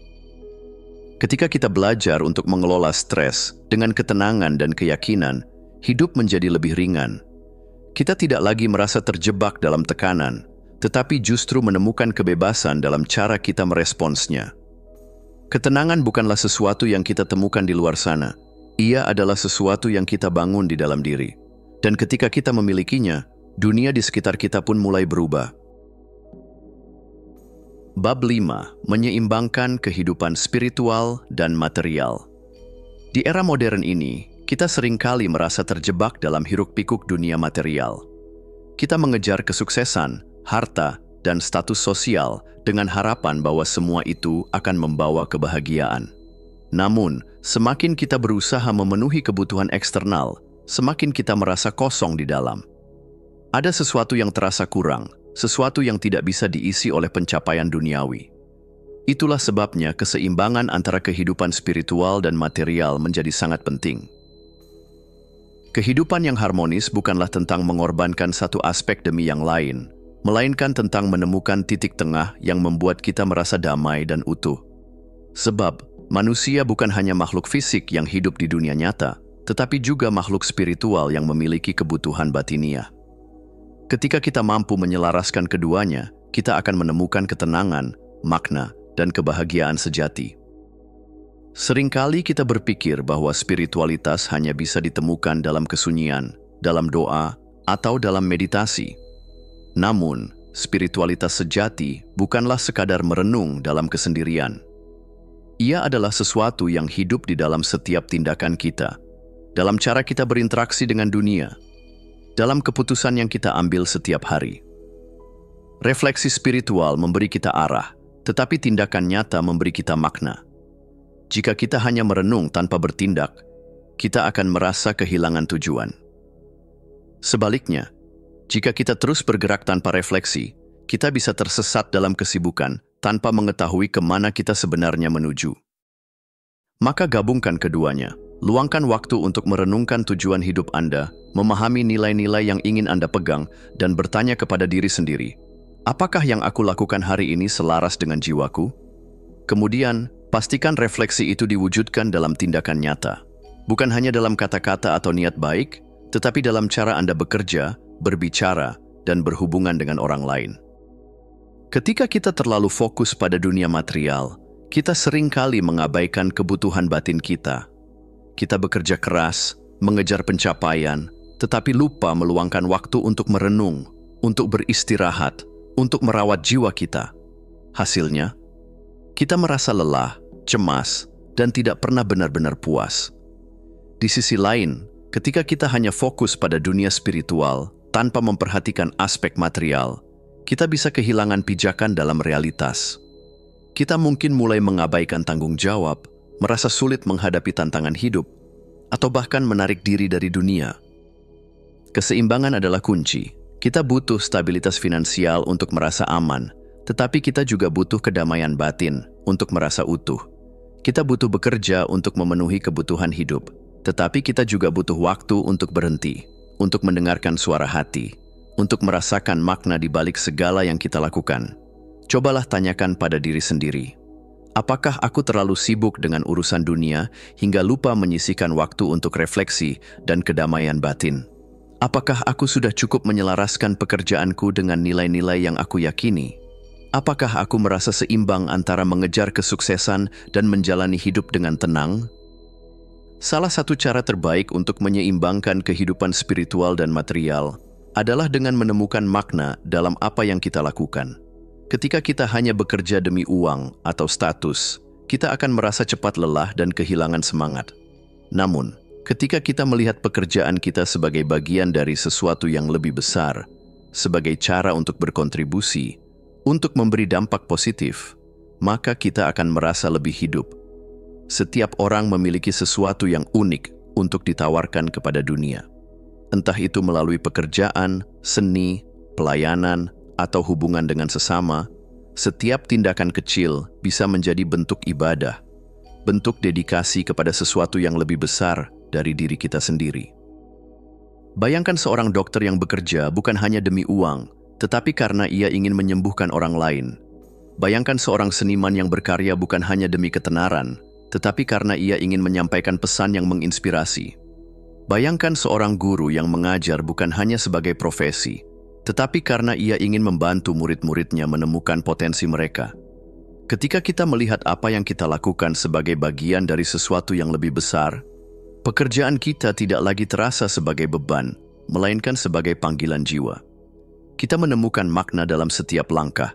Ketika kita belajar untuk mengelola stres dengan ketenangan dan keyakinan, hidup menjadi lebih ringan. Kita tidak lagi merasa terjebak dalam tekanan, tetapi justru menemukan kebebasan dalam cara kita meresponsnya. Ketenangan bukanlah sesuatu yang kita temukan di luar sana. Ia adalah sesuatu yang kita bangun di dalam diri. Dan ketika kita memilikinya, dunia di sekitar kita pun mulai berubah. Bab 5. Menyeimbangkan kehidupan spiritual dan material. Di era modern ini, kita seringkali merasa terjebak dalam hiruk-pikuk dunia material. Kita mengejar kesuksesan, harta, dan status sosial dengan harapan bahwa semua itu akan membawa kebahagiaan. Namun, semakin kita berusaha memenuhi kebutuhan eksternal, semakin kita merasa kosong di dalam. Ada sesuatu yang terasa kurang, sesuatu yang tidak bisa diisi oleh pencapaian duniawi. Itulah sebabnya keseimbangan antara kehidupan spiritual dan material menjadi sangat penting. Kehidupan yang harmonis bukanlah tentang mengorbankan satu aspek demi yang lain, melainkan tentang menemukan titik tengah yang membuat kita merasa damai dan utuh. Sebab, manusia bukan hanya makhluk fisik yang hidup di dunia nyata, tetapi juga makhluk spiritual yang memiliki kebutuhan batiniah. Ketika kita mampu menyelaraskan keduanya, kita akan menemukan ketenangan, makna, dan kebahagiaan sejati. Seringkali kita berpikir bahwa spiritualitas hanya bisa ditemukan dalam kesunyian, dalam doa, atau dalam meditasi. Namun, spiritualitas sejati bukanlah sekadar merenung dalam kesendirian. Ia adalah sesuatu yang hidup di dalam setiap tindakan kita, dalam cara kita berinteraksi dengan dunia, dalam keputusan yang kita ambil setiap hari. Refleksi spiritual memberi kita arah, tetapi tindakan nyata memberi kita makna. Jika kita hanya merenung tanpa bertindak, kita akan merasa kehilangan tujuan. Sebaliknya, jika kita terus bergerak tanpa refleksi, kita bisa tersesat dalam kesibukan tanpa mengetahui kemana kita sebenarnya menuju. Maka gabungkan keduanya. Luangkan waktu untuk merenungkan tujuan hidup Anda, memahami nilai-nilai yang ingin Anda pegang, dan bertanya kepada diri sendiri, apakah yang aku lakukan hari ini selaras dengan jiwaku? Kemudian, pastikan refleksi itu diwujudkan dalam tindakan nyata. Bukan hanya dalam kata-kata atau niat baik, tetapi dalam cara Anda bekerja, berbicara, dan berhubungan dengan orang lain. Ketika kita terlalu fokus pada dunia material, kita seringkali mengabaikan kebutuhan batin kita. Kita bekerja keras, mengejar pencapaian, tetapi lupa meluangkan waktu untuk merenung, untuk beristirahat, untuk merawat jiwa kita. Hasilnya, kita merasa lelah, cemas, dan tidak pernah benar-benar puas. Di sisi lain, ketika kita hanya fokus pada dunia spiritual tanpa memperhatikan aspek material, kita bisa kehilangan pijakan dalam realitas. Kita mungkin mulai mengabaikan tanggung jawab, merasa sulit menghadapi tantangan hidup, atau bahkan menarik diri dari dunia. Keseimbangan adalah kunci. Kita butuh stabilitas finansial untuk merasa aman, tetapi kita juga butuh kedamaian batin untuk merasa utuh. Kita butuh bekerja untuk memenuhi kebutuhan hidup, tetapi kita juga butuh waktu untuk berhenti, untuk mendengarkan suara hati, untuk merasakan makna di balik segala yang kita lakukan. Cobalah tanyakan pada diri sendiri, Apakah aku terlalu sibuk dengan urusan dunia hingga lupa menyisihkan waktu untuk refleksi dan kedamaian batin? Apakah aku sudah cukup menyelaraskan pekerjaanku dengan nilai-nilai yang aku yakini? Apakah aku merasa seimbang antara mengejar kesuksesan dan menjalani hidup dengan tenang? Salah satu cara terbaik untuk menyeimbangkan kehidupan spiritual dan material adalah dengan menemukan makna dalam apa yang kita lakukan. Ketika kita hanya bekerja demi uang atau status, kita akan merasa cepat lelah dan kehilangan semangat. Namun, ketika kita melihat pekerjaan kita sebagai bagian dari sesuatu yang lebih besar, sebagai cara untuk berkontribusi, untuk memberi dampak positif, maka kita akan merasa lebih hidup. Setiap orang memiliki sesuatu yang unik untuk ditawarkan kepada dunia. Entah itu melalui pekerjaan, seni, pelayanan, atau hubungan dengan sesama, setiap tindakan kecil bisa menjadi bentuk ibadah, bentuk dedikasi kepada sesuatu yang lebih besar dari diri kita sendiri. Bayangkan seorang dokter yang bekerja bukan hanya demi uang, tetapi karena ia ingin menyembuhkan orang lain. Bayangkan seorang seniman yang berkarya bukan hanya demi ketenaran, tetapi karena ia ingin menyampaikan pesan yang menginspirasi. Bayangkan seorang guru yang mengajar bukan hanya sebagai profesi, tetapi karena ia ingin membantu murid-muridnya menemukan potensi mereka. Ketika kita melihat apa yang kita lakukan sebagai bagian dari sesuatu yang lebih besar, pekerjaan kita tidak lagi terasa sebagai beban, melainkan sebagai panggilan jiwa. Kita menemukan makna dalam setiap langkah,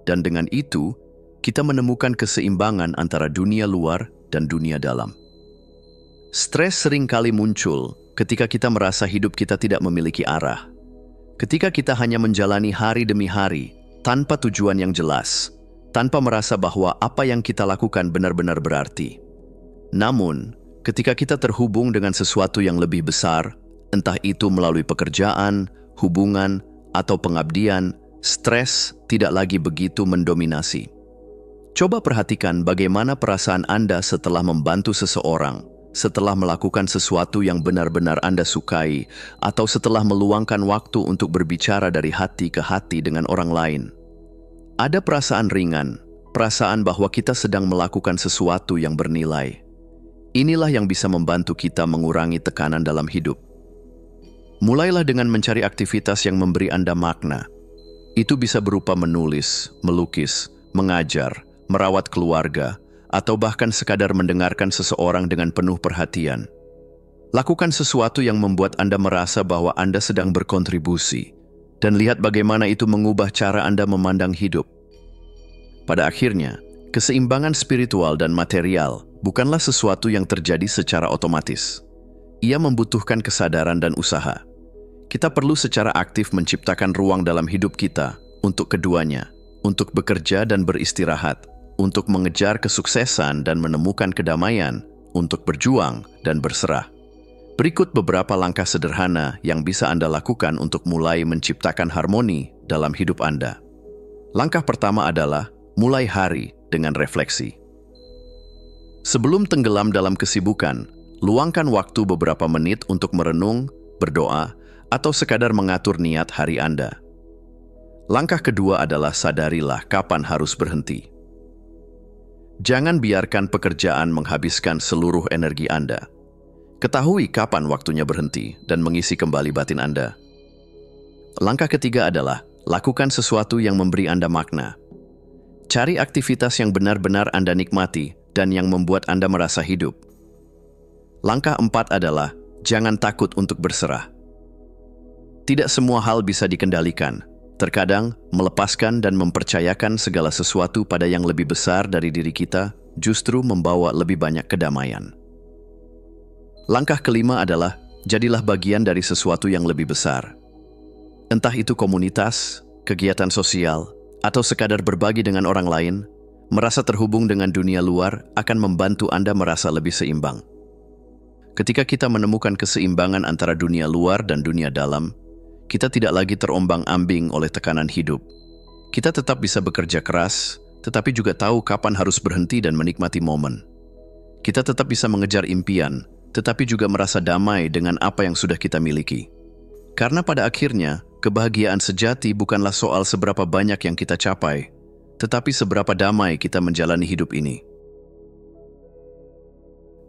dan dengan itu, kita menemukan keseimbangan antara dunia luar dan dunia dalam. Stres seringkali muncul ketika kita merasa hidup kita tidak memiliki arah. Ketika kita hanya menjalani hari demi hari, tanpa tujuan yang jelas, tanpa merasa bahwa apa yang kita lakukan benar-benar berarti. Namun, ketika kita terhubung dengan sesuatu yang lebih besar, entah itu melalui pekerjaan, hubungan, atau pengabdian, stres tidak lagi begitu mendominasi. Coba perhatikan bagaimana perasaan Anda setelah membantu seseorang, setelah melakukan sesuatu yang benar-benar Anda sukai, atau setelah meluangkan waktu untuk berbicara dari hati ke hati dengan orang lain. Ada perasaan ringan, perasaan bahwa kita sedang melakukan sesuatu yang bernilai. Inilah yang bisa membantu kita mengurangi tekanan dalam hidup. Mulailah dengan mencari aktivitas yang memberi Anda makna. Itu bisa berupa menulis, melukis, mengajar, merawat keluarga, atau bahkan sekadar mendengarkan seseorang dengan penuh perhatian. Lakukan sesuatu yang membuat Anda merasa bahwa Anda sedang berkontribusi, dan lihat bagaimana itu mengubah cara Anda memandang hidup. Pada akhirnya, keseimbangan spiritual dan material bukanlah sesuatu yang terjadi secara otomatis. Ia membutuhkan kesadaran dan usaha. Kita perlu secara aktif menciptakan ruang dalam hidup kita untuk keduanya, untuk bekerja dan beristirahat, untuk mengejar kesuksesan dan menemukan kedamaian, untuk berjuang dan berserah. Berikut beberapa langkah sederhana yang bisa Anda lakukan untuk mulai menciptakan harmoni dalam hidup Anda. Langkah pertama adalah mulai hari dengan refleksi. Sebelum tenggelam dalam kesibukan, luangkan waktu beberapa menit untuk merenung, berdoa, atau sekadar mengatur niat hari Anda. Langkah kedua adalah sadarilah kapan harus berhenti. Jangan biarkan pekerjaan menghabiskan seluruh energi Anda. Ketahui kapan waktunya berhenti dan mengisi kembali batin Anda. Langkah ketiga adalah lakukan sesuatu yang memberi Anda makna. Cari aktivitas yang benar-benar Anda nikmati dan yang membuat Anda merasa hidup. Langkah 4 adalah jangan takut untuk berserah. Tidak semua hal bisa dikendalikan. Terkadang, melepaskan dan mempercayakan segala sesuatu pada yang lebih besar dari diri kita justru membawa lebih banyak kedamaian. Langkah kelima adalah, jadilah bagian dari sesuatu yang lebih besar. Entah itu komunitas, kegiatan sosial, atau sekadar berbagi dengan orang lain, merasa terhubung dengan dunia luar akan membantu Anda merasa lebih seimbang. Ketika kita menemukan keseimbangan antara dunia luar dan dunia dalam, kita tidak lagi terombang-ambing oleh tekanan hidup. Kita tetap bisa bekerja keras, tetapi juga tahu kapan harus berhenti dan menikmati momen. Kita tetap bisa mengejar impian, tetapi juga merasa damai dengan apa yang sudah kita miliki. Karena pada akhirnya, kebahagiaan sejati bukanlah soal seberapa banyak yang kita capai, tetapi seberapa damai kita menjalani hidup ini.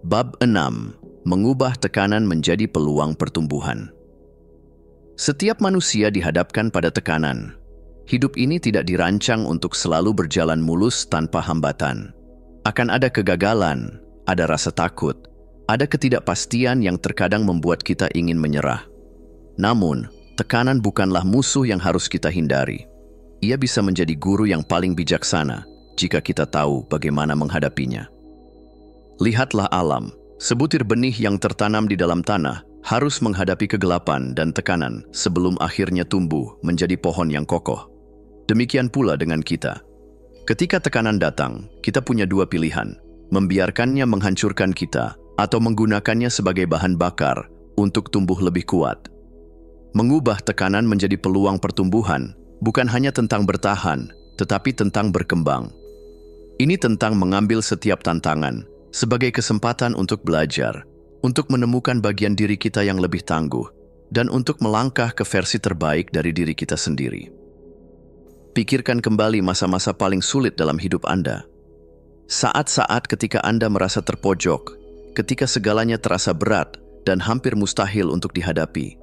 Bab 6. Mengubah tekanan menjadi peluang pertumbuhan. Setiap manusia dihadapkan pada tekanan. Hidup ini tidak dirancang untuk selalu berjalan mulus tanpa hambatan. Akan ada kegagalan, ada rasa takut, ada ketidakpastian yang terkadang membuat kita ingin menyerah. Namun, tekanan bukanlah musuh yang harus kita hindari. Ia bisa menjadi guru yang paling bijaksana jika kita tahu bagaimana menghadapinya. Lihatlah alam, sebutir benih yang tertanam di dalam tanah harus menghadapi kegelapan dan tekanan sebelum akhirnya tumbuh menjadi pohon yang kokoh. Demikian pula dengan kita. Ketika tekanan datang, kita punya dua pilihan, membiarkannya menghancurkan kita atau menggunakannya sebagai bahan bakar untuk tumbuh lebih kuat. Mengubah tekanan menjadi peluang pertumbuhan bukan hanya tentang bertahan, tetapi tentang berkembang. Ini tentang mengambil setiap tantangan sebagai kesempatan untuk belajar, untuk menemukan bagian diri kita yang lebih tangguh, dan untuk melangkah ke versi terbaik dari diri kita sendiri. Pikirkan kembali masa-masa paling sulit dalam hidup Anda. Saat-saat ketika Anda merasa terpojok, ketika segalanya terasa berat dan hampir mustahil untuk dihadapi.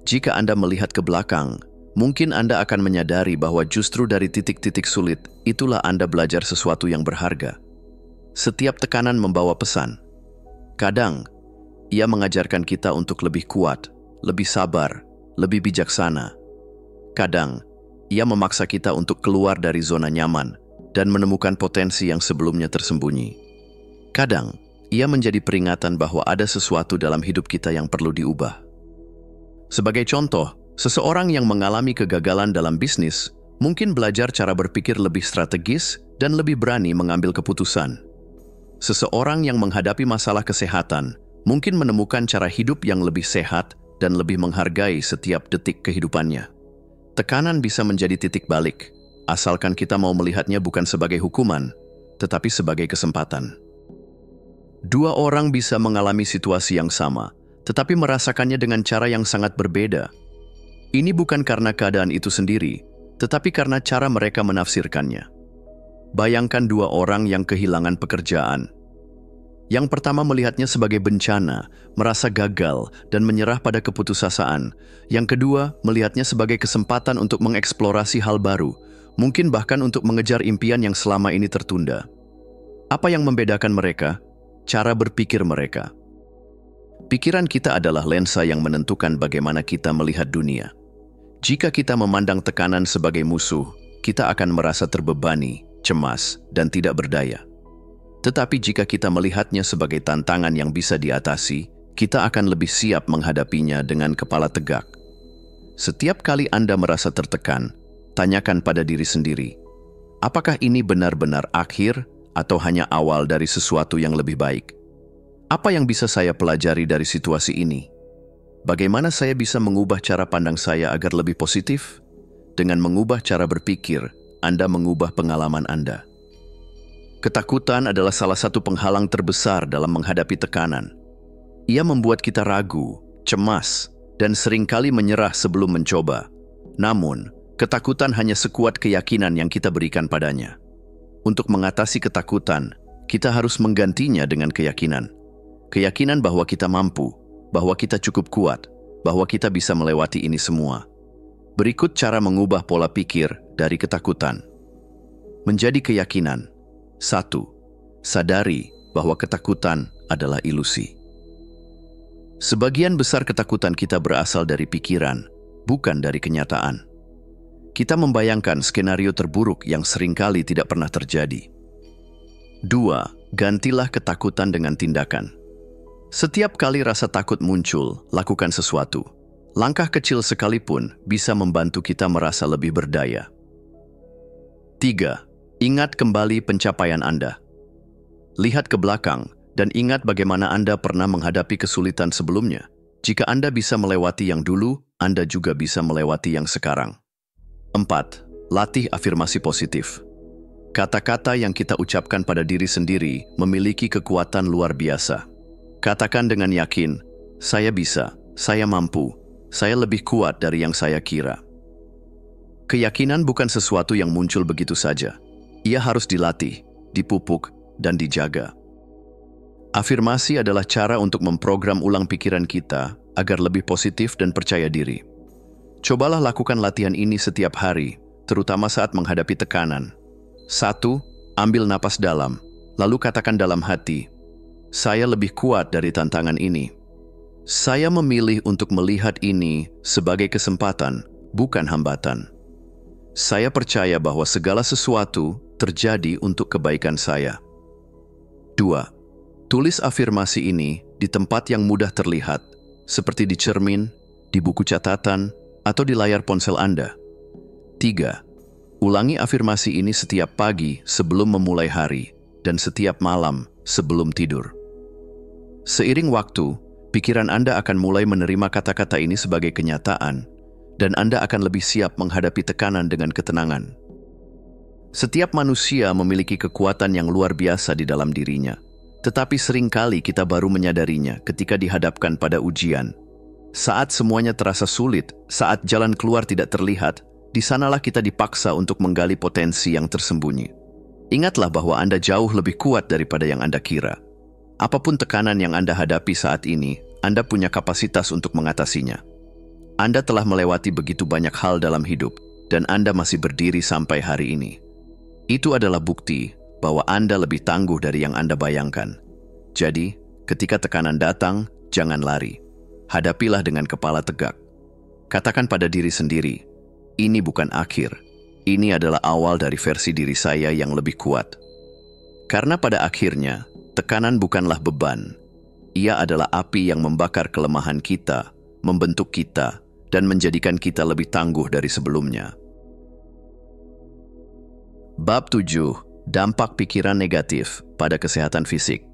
Jika Anda melihat ke belakang, mungkin Anda akan menyadari bahwa justru dari titik-titik sulit, itulah Anda belajar sesuatu yang berharga. Setiap tekanan membawa pesan. Kadang, ia mengajarkan kita untuk lebih kuat, lebih sabar, lebih bijaksana. Kadang, ia memaksa kita untuk keluar dari zona nyaman dan menemukan potensi yang sebelumnya tersembunyi. Kadang, ia menjadi peringatan bahwa ada sesuatu dalam hidup kita yang perlu diubah. Sebagai contoh, seseorang yang mengalami kegagalan dalam bisnis mungkin belajar cara berpikir lebih strategis dan lebih berani mengambil keputusan. Seseorang yang menghadapi masalah kesehatan mungkin menemukan cara hidup yang lebih sehat dan lebih menghargai setiap detik kehidupannya. Tekanan bisa menjadi titik balik, asalkan kita mau melihatnya bukan sebagai hukuman, tetapi sebagai kesempatan. Dua orang bisa mengalami situasi yang sama, tetapi merasakannya dengan cara yang sangat berbeda. Ini bukan karena keadaan itu sendiri, tetapi karena cara mereka menafsirkannya. Bayangkan dua orang yang kehilangan pekerjaan. Yang pertama melihatnya sebagai bencana, merasa gagal, dan menyerah pada keputusasaan. Yang kedua melihatnya sebagai kesempatan untuk mengeksplorasi hal baru, mungkin bahkan untuk mengejar impian yang selama ini tertunda. Apa yang membedakan mereka? Cara berpikir mereka. Pikiran kita adalah lensa yang menentukan bagaimana kita melihat dunia. Jika kita memandang tekanan sebagai musuh, kita akan merasa terbebani, cemas, dan tidak berdaya. Tetapi jika kita melihatnya sebagai tantangan yang bisa diatasi, kita akan lebih siap menghadapinya dengan kepala tegak. Setiap kali Anda merasa tertekan, tanyakan pada diri sendiri, apakah ini benar-benar akhir atau hanya awal dari sesuatu yang lebih baik? Apa yang bisa saya pelajari dari situasi ini? Bagaimana saya bisa mengubah cara pandang saya agar lebih positif? Dengan mengubah cara berpikir, Anda mengubah pengalaman Anda. Ketakutan adalah salah satu penghalang terbesar dalam menghadapi tekanan. Ia membuat kita ragu, cemas, dan seringkali menyerah sebelum mencoba. Namun, ketakutan hanya sekuat keyakinan yang kita berikan padanya. Untuk mengatasi ketakutan, kita harus menggantinya dengan keyakinan. Keyakinan bahwa kita mampu, bahwa kita cukup kuat, bahwa kita bisa melewati ini semua. Berikut cara mengubah pola pikir dari ketakutan. Menjadi keyakinan. 1. Sadari bahwa ketakutan adalah ilusi. Sebagian besar ketakutan kita berasal dari pikiran, bukan dari kenyataan. Kita membayangkan skenario terburuk yang seringkali tidak pernah terjadi. 2. Gantilah ketakutan dengan tindakan. Setiap kali rasa takut muncul, lakukan sesuatu. Langkah kecil sekalipun bisa membantu kita merasa lebih berdaya. 3. Ingat kembali pencapaian Anda. Lihat ke belakang dan ingat bagaimana Anda pernah menghadapi kesulitan sebelumnya. Jika Anda bisa melewati yang dulu, Anda juga bisa melewati yang sekarang. 4. Latih afirmasi positif. Kata-kata yang kita ucapkan pada diri sendiri memiliki kekuatan luar biasa. Katakan dengan yakin, saya bisa, saya mampu, saya lebih kuat dari yang saya kira. Keyakinan bukan sesuatu yang muncul begitu saja. Ia harus dilatih, dipupuk, dan dijaga. Afirmasi adalah cara untuk memprogram ulang pikiran kita agar lebih positif dan percaya diri. Cobalah lakukan latihan ini setiap hari, terutama saat menghadapi tekanan. 1. Ambil napas dalam, lalu katakan dalam hati, "Saya lebih kuat dari tantangan ini. Saya memilih untuk melihat ini sebagai kesempatan, bukan hambatan. Saya percaya bahwa segala sesuatu terjadi untuk kebaikan saya." 2. Tulis afirmasi ini di tempat yang mudah terlihat, seperti di cermin, di buku catatan, atau di layar ponsel Anda. 3. Ulangi afirmasi ini setiap pagi sebelum memulai hari, dan setiap malam sebelum tidur. Seiring waktu, pikiran Anda akan mulai menerima kata-kata ini sebagai kenyataan, dan Anda akan lebih siap menghadapi tekanan dengan ketenangan. Setiap manusia memiliki kekuatan yang luar biasa di dalam dirinya, tetapi seringkali kita baru menyadarinya ketika dihadapkan pada ujian. Saat semuanya terasa sulit, saat jalan keluar tidak terlihat, di sanalah kita dipaksa untuk menggali potensi yang tersembunyi. Ingatlah bahwa Anda jauh lebih kuat daripada yang Anda kira. Apapun tekanan yang Anda hadapi saat ini, Anda punya kapasitas untuk mengatasinya. Anda telah melewati begitu banyak hal dalam hidup, dan Anda masih berdiri sampai hari ini. Itu adalah bukti bahwa Anda lebih tangguh dari yang Anda bayangkan. Jadi, ketika tekanan datang, jangan lari. Hadapilah dengan kepala tegak. Katakan pada diri sendiri, "Ini bukan akhir. Ini adalah awal dari versi diri saya yang lebih kuat." Karena pada akhirnya, tekanan bukanlah beban. Ia adalah api yang membakar kelemahan kita, membentuk kita, dan menjadikan kita lebih tangguh dari sebelumnya. Bab 7. Dampak pikiran negatif pada kesehatan fisik.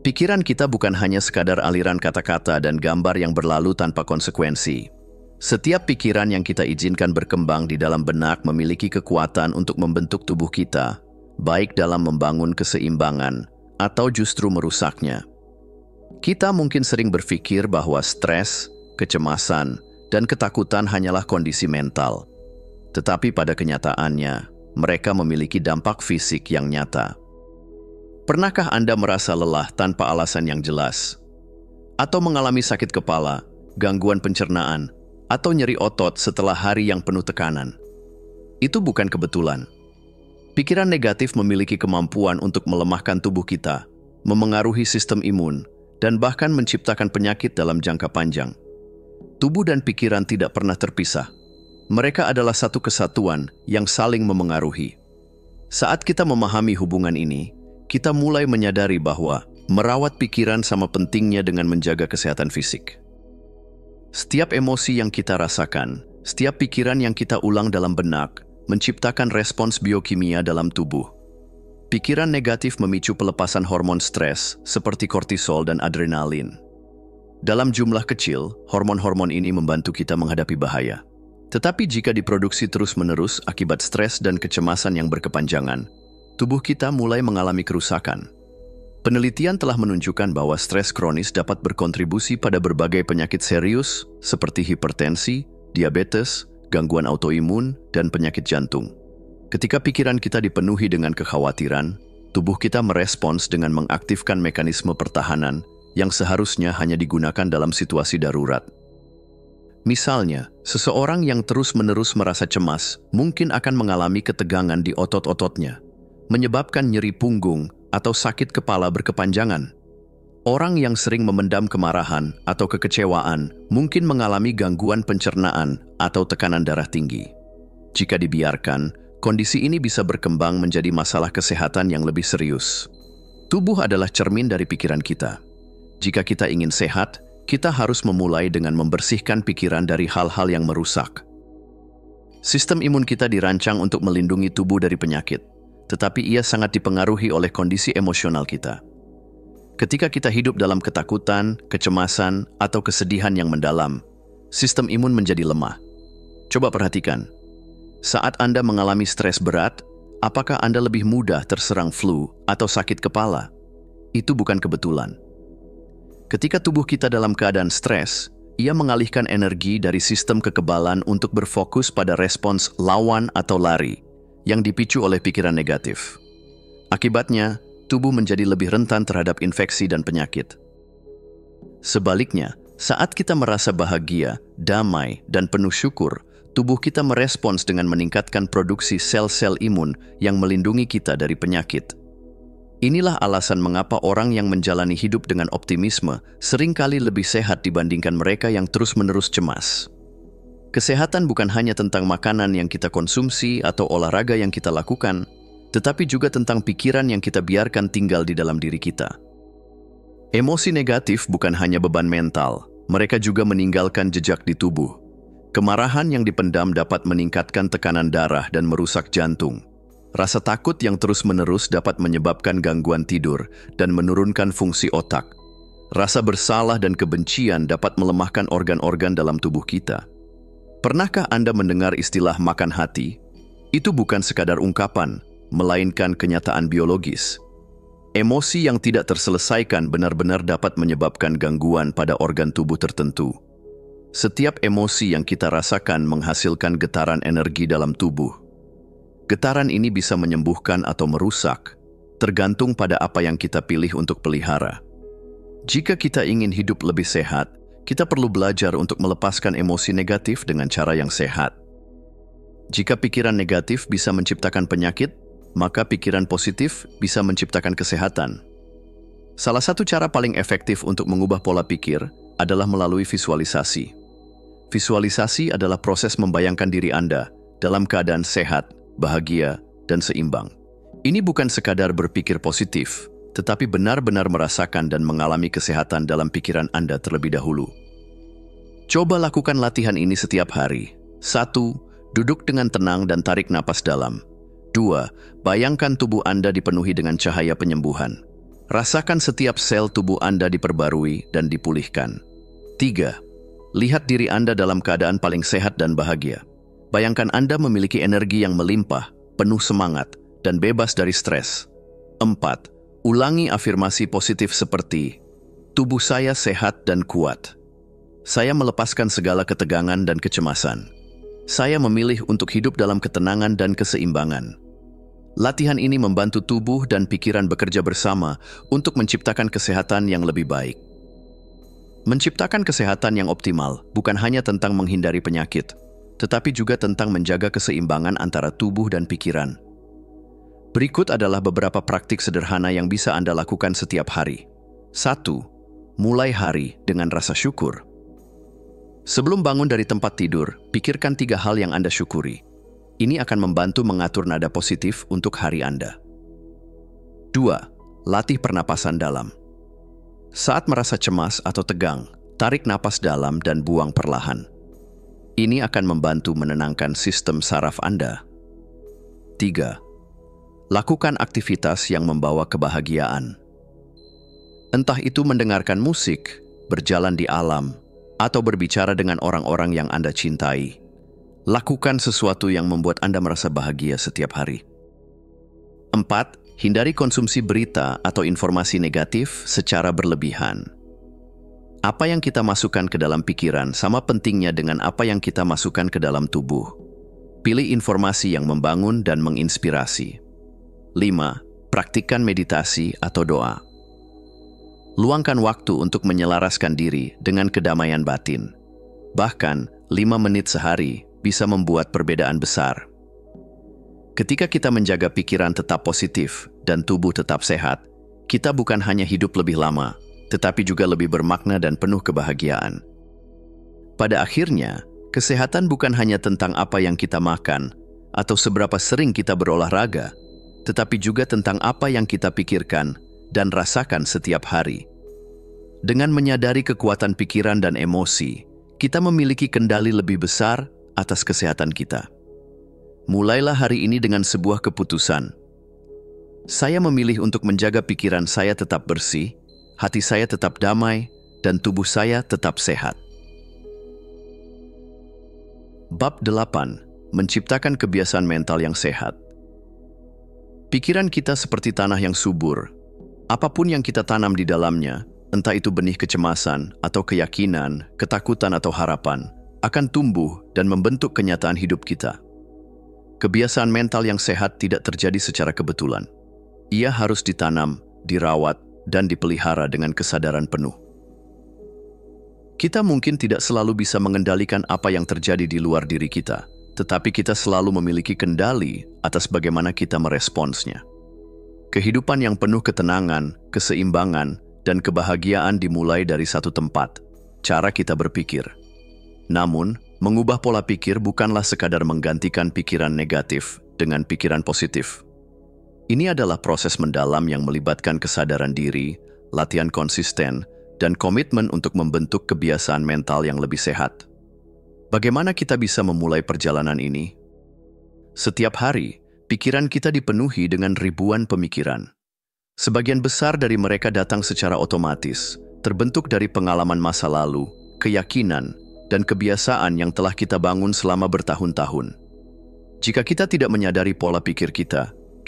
Pikiran kita bukan hanya sekadar aliran kata-kata dan gambar yang berlalu tanpa konsekuensi. Setiap pikiran yang kita izinkan berkembang di dalam benak memiliki kekuatan untuk membentuk tubuh kita, baik dalam membangun keseimbangan atau justru merusaknya. Kita mungkin sering berpikir bahwa stres, kecemasan, dan ketakutan hanyalah kondisi mental. Tetapi pada kenyataannya, mereka memiliki dampak fisik yang nyata. Pernahkah Anda merasa lelah tanpa alasan yang jelas? Atau mengalami sakit kepala, gangguan pencernaan, atau nyeri otot setelah hari yang penuh tekanan? Itu bukan kebetulan. Pikiran negatif memiliki kemampuan untuk melemahkan tubuh kita, memengaruhi sistem imun, dan bahkan menciptakan penyakit dalam jangka panjang. Tubuh dan pikiran tidak pernah terpisah. Mereka adalah satu kesatuan yang saling memengaruhi. Saat kita memahami hubungan ini, kita mulai menyadari bahwa merawat pikiran sama pentingnya dengan menjaga kesehatan fisik. Setiap emosi yang kita rasakan, setiap pikiran yang kita ulang dalam benak, menciptakan respons biokimia dalam tubuh. Pikiran negatif memicu pelepasan hormon stres seperti kortisol dan adrenalin. Dalam jumlah kecil, hormon-hormon ini membantu kita menghadapi bahaya. Tetapi jika diproduksi terus-menerus akibat stres dan kecemasan yang berkepanjangan, tubuh kita mulai mengalami kerusakan. Penelitian telah menunjukkan bahwa stres kronis dapat berkontribusi pada berbagai penyakit serius seperti hipertensi, diabetes, gangguan autoimun, dan penyakit jantung. Ketika pikiran kita dipenuhi dengan kekhawatiran, tubuh kita merespons dengan mengaktifkan mekanisme pertahanan yang seharusnya hanya digunakan dalam situasi darurat. Misalnya, seseorang yang terus-menerus merasa cemas mungkin akan mengalami ketegangan di otot-ototnya, menyebabkan nyeri punggung atau sakit kepala berkepanjangan. Orang yang sering memendam kemarahan atau kekecewaan mungkin mengalami gangguan pencernaan atau tekanan darah tinggi. Jika dibiarkan, kondisi ini bisa berkembang menjadi masalah kesehatan yang lebih serius. Tubuh adalah cermin dari pikiran kita. Jika kita ingin sehat, kita harus memulai dengan membersihkan pikiran dari hal-hal yang merusak. Sistem imun kita dirancang untuk melindungi tubuh dari penyakit, tetapi ia sangat dipengaruhi oleh kondisi emosional kita. Ketika kita hidup dalam ketakutan, kecemasan, atau kesedihan yang mendalam, sistem imun menjadi lemah. Coba perhatikan, saat Anda mengalami stres berat, apakah Anda lebih mudah terserang flu atau sakit kepala? Itu bukan kebetulan. Ketika tubuh kita dalam keadaan stres, ia mengalihkan energi dari sistem kekebalan untuk berfokus pada respons lawan atau lari, yang dipicu oleh pikiran negatif. Akibatnya, tubuh menjadi lebih rentan terhadap infeksi dan penyakit. Sebaliknya, saat kita merasa bahagia, damai, dan penuh syukur, tubuh kita merespons dengan meningkatkan produksi sel-sel imun yang melindungi kita dari penyakit. Inilah alasan mengapa orang yang menjalani hidup dengan optimisme seringkali lebih sehat dibandingkan mereka yang terus-menerus cemas. Kesehatan bukan hanya tentang makanan yang kita konsumsi atau olahraga yang kita lakukan, tetapi juga tentang pikiran yang kita biarkan tinggal di dalam diri kita. Emosi negatif bukan hanya beban mental, mereka juga meninggalkan jejak di tubuh. Kemarahan yang dipendam dapat meningkatkan tekanan darah dan merusak jantung. Rasa takut yang terus-menerus dapat menyebabkan gangguan tidur dan menurunkan fungsi otak. Rasa bersalah dan kebencian dapat melemahkan organ-organ dalam tubuh kita. Pernahkah Anda mendengar istilah makan hati? Itu bukan sekadar ungkapan, melainkan kenyataan biologis. Emosi yang tidak terselesaikan benar-benar dapat menyebabkan gangguan pada organ tubuh tertentu. Setiap emosi yang kita rasakan menghasilkan getaran energi dalam tubuh. Getaran ini bisa menyembuhkan atau merusak, tergantung pada apa yang kita pilih untuk pelihara. Jika kita ingin hidup lebih sehat, kita perlu belajar untuk melepaskan emosi negatif dengan cara yang sehat. Jika pikiran negatif bisa menciptakan penyakit, maka pikiran positif bisa menciptakan kesehatan. Salah satu cara paling efektif untuk mengubah pola pikir adalah melalui visualisasi. Visualisasi adalah proses membayangkan diri Anda dalam keadaan sehat, bahagia, dan seimbang. Ini bukan sekadar berpikir positif, tetapi benar-benar merasakan dan mengalami kesehatan dalam pikiran Anda terlebih dahulu. Coba lakukan latihan ini setiap hari. 1. Duduk dengan tenang dan tarik napas dalam. 2. Bayangkan tubuh Anda dipenuhi dengan cahaya penyembuhan. Rasakan setiap sel tubuh Anda diperbarui dan dipulihkan. 3. Lihat diri Anda dalam keadaan paling sehat dan bahagia. Bayangkan Anda memiliki energi yang melimpah, penuh semangat, dan bebas dari stres. 4. Ulangi afirmasi positif seperti, tubuh saya sehat dan kuat. Saya melepaskan segala ketegangan dan kecemasan. Saya memilih untuk hidup dalam ketenangan dan keseimbangan. Latihan ini membantu tubuh dan pikiran bekerja bersama untuk menciptakan kesehatan yang lebih baik. Menciptakan kesehatan yang optimal bukan hanya tentang menghindari penyakit, tetapi juga tentang menjaga keseimbangan antara tubuh dan pikiran. Berikut adalah beberapa praktik sederhana yang bisa Anda lakukan setiap hari. 1. Mulai hari dengan rasa syukur. Sebelum bangun dari tempat tidur, pikirkan 3 hal yang Anda syukuri. Ini akan membantu mengatur nada positif untuk hari Anda. 2. Latih pernapasan dalam. Saat merasa cemas atau tegang, tarik napas dalam dan buang perlahan. Ini akan membantu menenangkan sistem saraf Anda. 3. Lakukan aktivitas yang membawa kebahagiaan. Entah itu mendengarkan musik, berjalan di alam, atau berbicara dengan orang-orang yang Anda cintai. Lakukan sesuatu yang membuat Anda merasa bahagia setiap hari. 4. Hindari konsumsi berita atau informasi negatif secara berlebihan. Apa yang kita masukkan ke dalam pikiran sama pentingnya dengan apa yang kita masukkan ke dalam tubuh. Pilih informasi yang membangun dan menginspirasi. 5. Praktikkan meditasi atau doa. Luangkan waktu untuk menyelaraskan diri dengan kedamaian batin. Bahkan, 5 menit sehari bisa membuat perbedaan besar. Ketika kita menjaga pikiran tetap positif dan tubuh tetap sehat, kita bukan hanya hidup lebih lama, tetapi juga lebih bermakna dan penuh kebahagiaan. Pada akhirnya, kesehatan bukan hanya tentang apa yang kita makan atau seberapa sering kita berolahraga, tetapi juga tentang apa yang kita pikirkan dan rasakan setiap hari. Dengan menyadari kekuatan pikiran dan emosi, kita memiliki kendali lebih besar atas kesehatan kita. Mulailah hari ini dengan sebuah keputusan. Saya memilih untuk menjaga pikiran saya tetap bersih, hati saya tetap damai, dan tubuh saya tetap sehat. Bab 8. Menciptakan kebiasaan mental yang sehat. Pikiran kita seperti tanah yang subur. Apapun yang kita tanam di dalamnya, entah itu benih kecemasan atau keyakinan, ketakutan atau harapan, akan tumbuh dan membentuk kenyataan hidup kita. Kebiasaan mental yang sehat tidak terjadi secara kebetulan. Ia harus ditanam, dirawat, dan dipelihara dengan kesadaran penuh. Kita mungkin tidak selalu bisa mengendalikan apa yang terjadi di luar diri kita, tetapi kita selalu memiliki kendali atas bagaimana kita meresponsnya. Kehidupan yang penuh ketenangan, keseimbangan, dan kebahagiaan dimulai dari satu tempat, cara kita berpikir. Namun, mengubah pola pikir bukanlah sekadar menggantikan pikiran negatif dengan pikiran positif. Ini adalah proses mendalam yang melibatkan kesadaran diri, latihan konsisten, dan komitmen untuk membentuk kebiasaan mental yang lebih sehat. Bagaimana kita bisa memulai perjalanan ini? Setiap hari, pikiran kita dipenuhi dengan ribuan pemikiran. Sebagian besar dari mereka datang secara otomatis, terbentuk dari pengalaman masa lalu, keyakinan, dan kebiasaan yang telah kita bangun selama bertahun-tahun. Jika kita tidak menyadari pola pikir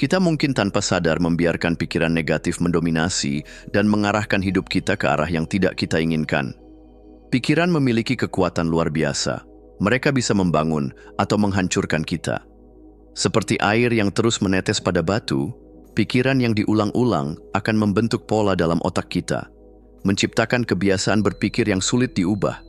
kita mungkin tanpa sadar membiarkan pikiran negatif mendominasi dan mengarahkan hidup kita ke arah yang tidak kita inginkan. Pikiran memiliki kekuatan luar biasa. Mereka bisa membangun atau menghancurkan kita. Seperti air yang terus menetes pada batu, pikiran yang diulang-ulang akan membentuk pola dalam otak kita, menciptakan kebiasaan berpikir yang sulit diubah.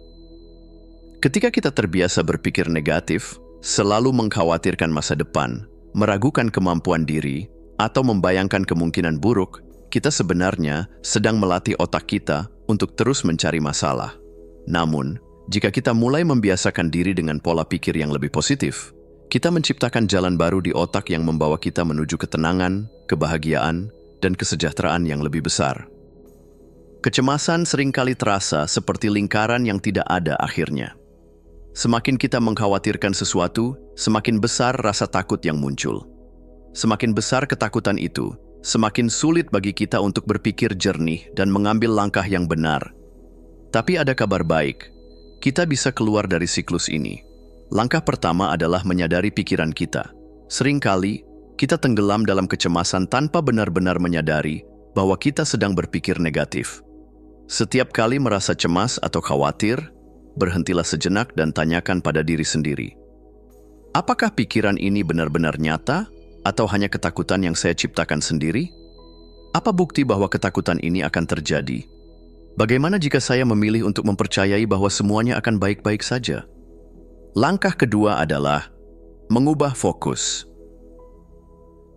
Ketika kita terbiasa berpikir negatif, selalu mengkhawatirkan masa depan, meragukan kemampuan diri, atau membayangkan kemungkinan buruk, kita sebenarnya sedang melatih otak kita untuk terus mencari masalah. Namun, jika kita mulai membiasakan diri dengan pola pikir yang lebih positif, kita menciptakan jalan baru di otak yang membawa kita menuju ketenangan, kebahagiaan, dan kesejahteraan yang lebih besar. Kecemasan seringkali terasa seperti lingkaran yang tidak ada akhirnya. Semakin kita mengkhawatirkan sesuatu, semakin besar rasa takut yang muncul. Semakin besar ketakutan itu, semakin sulit bagi kita untuk berpikir jernih dan mengambil langkah yang benar. Tapi ada kabar baik, kita bisa keluar dari siklus ini. Langkah pertama adalah menyadari pikiran kita. Seringkali, kita tenggelam dalam kecemasan tanpa benar-benar menyadari bahwa kita sedang berpikir negatif. Setiap kali merasa cemas atau khawatir, berhentilah sejenak dan tanyakan pada diri sendiri. Apakah pikiran ini benar-benar nyata atau hanya ketakutan yang saya ciptakan sendiri? Apa bukti bahwa ketakutan ini akan terjadi? Bagaimana jika saya memilih untuk mempercayai bahwa semuanya akan baik-baik saja? Langkah kedua adalah mengubah fokus.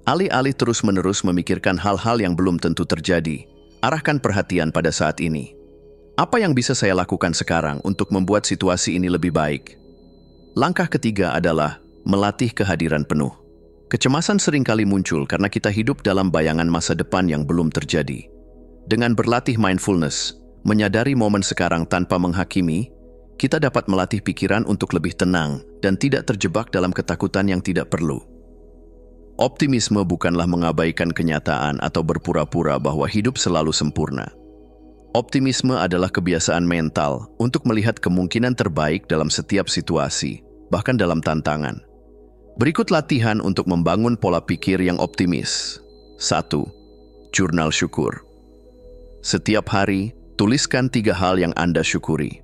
Alih-alih terus-menerus memikirkan hal-hal yang belum tentu terjadi, arahkan perhatian pada saat ini. Apa yang bisa saya lakukan sekarang untuk membuat situasi ini lebih baik? Langkah ketiga adalah melatih kehadiran penuh. Kecemasan seringkali muncul karena kita hidup dalam bayangan masa depan yang belum terjadi. Dengan berlatih mindfulness, menyadari momen sekarang tanpa menghakimi, kita dapat melatih pikiran untuk lebih tenang dan tidak terjebak dalam ketakutan yang tidak perlu. Optimisme bukanlah mengabaikan kenyataan atau berpura-pura bahwa hidup selalu sempurna. Optimisme adalah kebiasaan mental untuk melihat kemungkinan terbaik dalam setiap situasi, bahkan dalam tantangan. Berikut latihan untuk membangun pola pikir yang optimis. 1. Jurnal syukur. Setiap hari, tuliskan 3 hal yang Anda syukuri.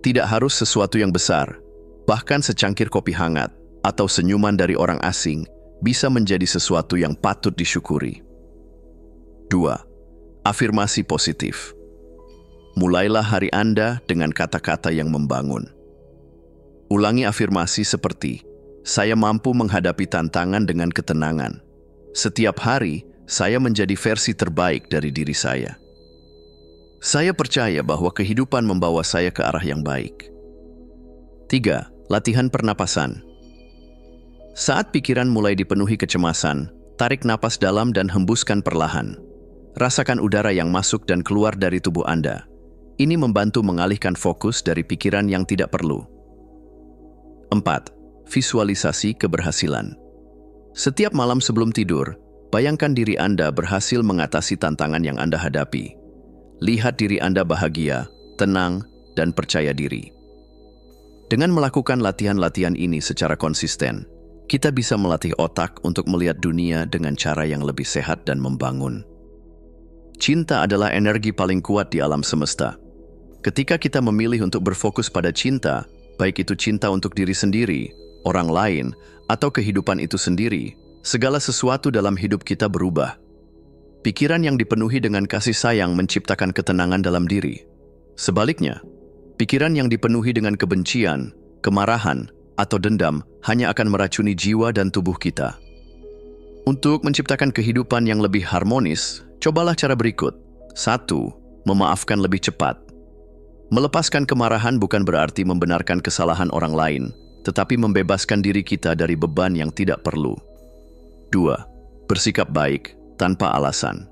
Tidak harus sesuatu yang besar, bahkan secangkir kopi hangat atau senyuman dari orang asing bisa menjadi sesuatu yang patut disyukuri. 2. Afirmasi positif. Mulailah hari Anda dengan kata-kata yang membangun. Ulangi afirmasi seperti, saya mampu menghadapi tantangan dengan ketenangan. Setiap hari, saya menjadi versi terbaik dari diri saya. Saya percaya bahwa kehidupan membawa saya ke arah yang baik. 3. Latihan pernapasan. Saat pikiran mulai dipenuhi kecemasan, tarik napas dalam dan hembuskan perlahan. Rasakan udara yang masuk dan keluar dari tubuh Anda. Ini membantu mengalihkan fokus dari pikiran yang tidak perlu. 4. Visualisasi keberhasilan. Setiap malam sebelum tidur, bayangkan diri Anda berhasil mengatasi tantangan yang Anda hadapi. Lihat diri Anda bahagia, tenang, dan percaya diri. Dengan melakukan latihan-latihan ini secara konsisten, kita bisa melatih otak untuk melihat dunia dengan cara yang lebih sehat dan membangun. Cinta adalah energi paling kuat di alam semesta. Ketika kita memilih untuk berfokus pada cinta, baik itu cinta untuk diri sendiri, orang lain, atau kehidupan itu sendiri, segala sesuatu dalam hidup kita berubah. Pikiran yang dipenuhi dengan kasih sayang menciptakan ketenangan dalam diri. Sebaliknya, pikiran yang dipenuhi dengan kebencian, kemarahan, atau dendam hanya akan meracuni jiwa dan tubuh kita. Untuk menciptakan kehidupan yang lebih harmonis, cobalah cara berikut. 1. Memaafkan lebih cepat. Melepaskan kemarahan bukan berarti membenarkan kesalahan orang lain, tetapi membebaskan diri kita dari beban yang tidak perlu. 2. Bersikap baik tanpa alasan.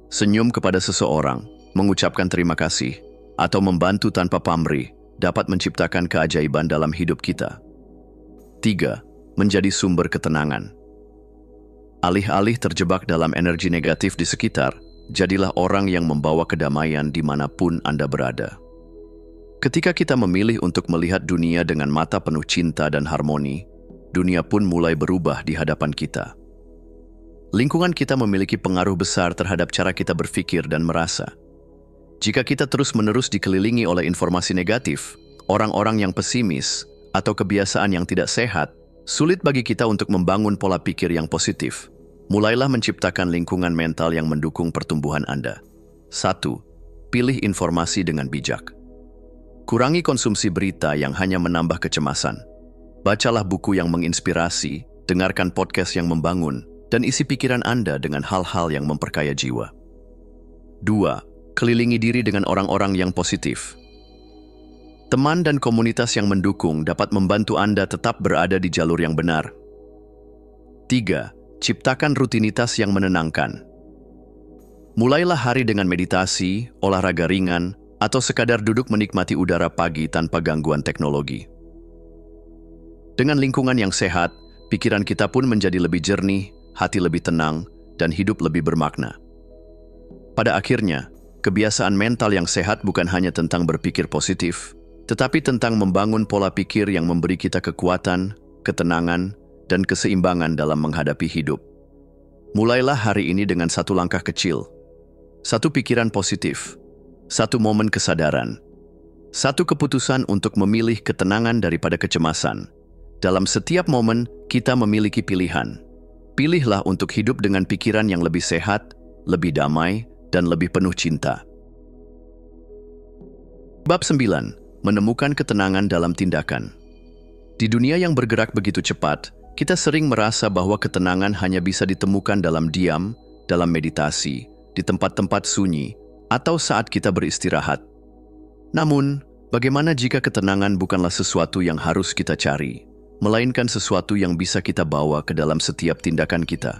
Senyum kepada seseorang, mengucapkan terima kasih, atau membantu tanpa pamrih dapat menciptakan keajaiban dalam hidup kita. 3. Menjadi sumber ketenangan. Alih-alih terjebak dalam energi negatif di sekitar, jadilah orang yang membawa kedamaian dimanapun Anda berada. Ketika kita memilih untuk melihat dunia dengan mata penuh cinta dan harmoni, dunia pun mulai berubah di hadapan kita. Lingkungan kita memiliki pengaruh besar terhadap cara kita berpikir dan merasa. Jika kita terus-menerus dikelilingi oleh informasi negatif, orang-orang yang pesimis, atau kebiasaan yang tidak sehat, sulit bagi kita untuk membangun pola pikir yang positif. Mulailah menciptakan lingkungan mental yang mendukung pertumbuhan Anda. 1. Pilih informasi dengan bijak. Kurangi konsumsi berita yang hanya menambah kecemasan. Bacalah buku yang menginspirasi, dengarkan podcast yang membangun, dan isi pikiran Anda dengan hal-hal yang memperkaya jiwa. 2. Kelilingi diri dengan orang-orang yang positif. Teman dan komunitas yang mendukung dapat membantu Anda tetap berada di jalur yang benar. 3. Ciptakan rutinitas yang menenangkan. Mulailah hari dengan meditasi, olahraga ringan, atau sekadar duduk menikmati udara pagi tanpa gangguan teknologi. Dengan lingkungan yang sehat, pikiran kita pun menjadi lebih jernih, hati lebih tenang, dan hidup lebih bermakna. Pada akhirnya, kebiasaan mental yang sehat bukan hanya tentang berpikir positif, tetapi tentang membangun pola pikir yang memberi kita kekuatan, ketenangan, dan keseimbangan dalam menghadapi hidup. Mulailah hari ini dengan satu langkah kecil, satu pikiran positif, satu momen kesadaran, satu keputusan untuk memilih ketenangan daripada kecemasan. Dalam setiap momen, kita memiliki pilihan. Pilihlah untuk hidup dengan pikiran yang lebih sehat, lebih damai, dan lebih penuh cinta. Bab 9. Menemukan ketenangan dalam tindakan. Di dunia yang bergerak begitu cepat, kita sering merasa bahwa ketenangan hanya bisa ditemukan dalam diam, dalam meditasi, di tempat-tempat sunyi, atau saat kita beristirahat. Namun, bagaimana jika ketenangan bukanlah sesuatu yang harus kita cari, melainkan sesuatu yang bisa kita bawa ke dalam setiap tindakan kita?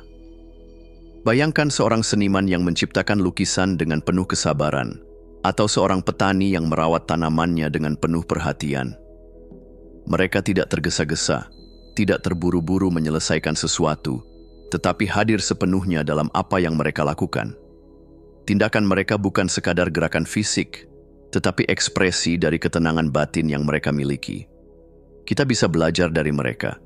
Bayangkan seorang seniman yang menciptakan lukisan dengan penuh kesabaran, atau seorang petani yang merawat tanamannya dengan penuh perhatian. Mereka tidak tergesa-gesa, tidak terburu-buru menyelesaikan sesuatu, tetapi hadir sepenuhnya dalam apa yang mereka lakukan. Tindakan mereka bukan sekadar gerakan fisik, tetapi ekspresi dari ketenangan batin yang mereka miliki. Kita bisa belajar dari mereka.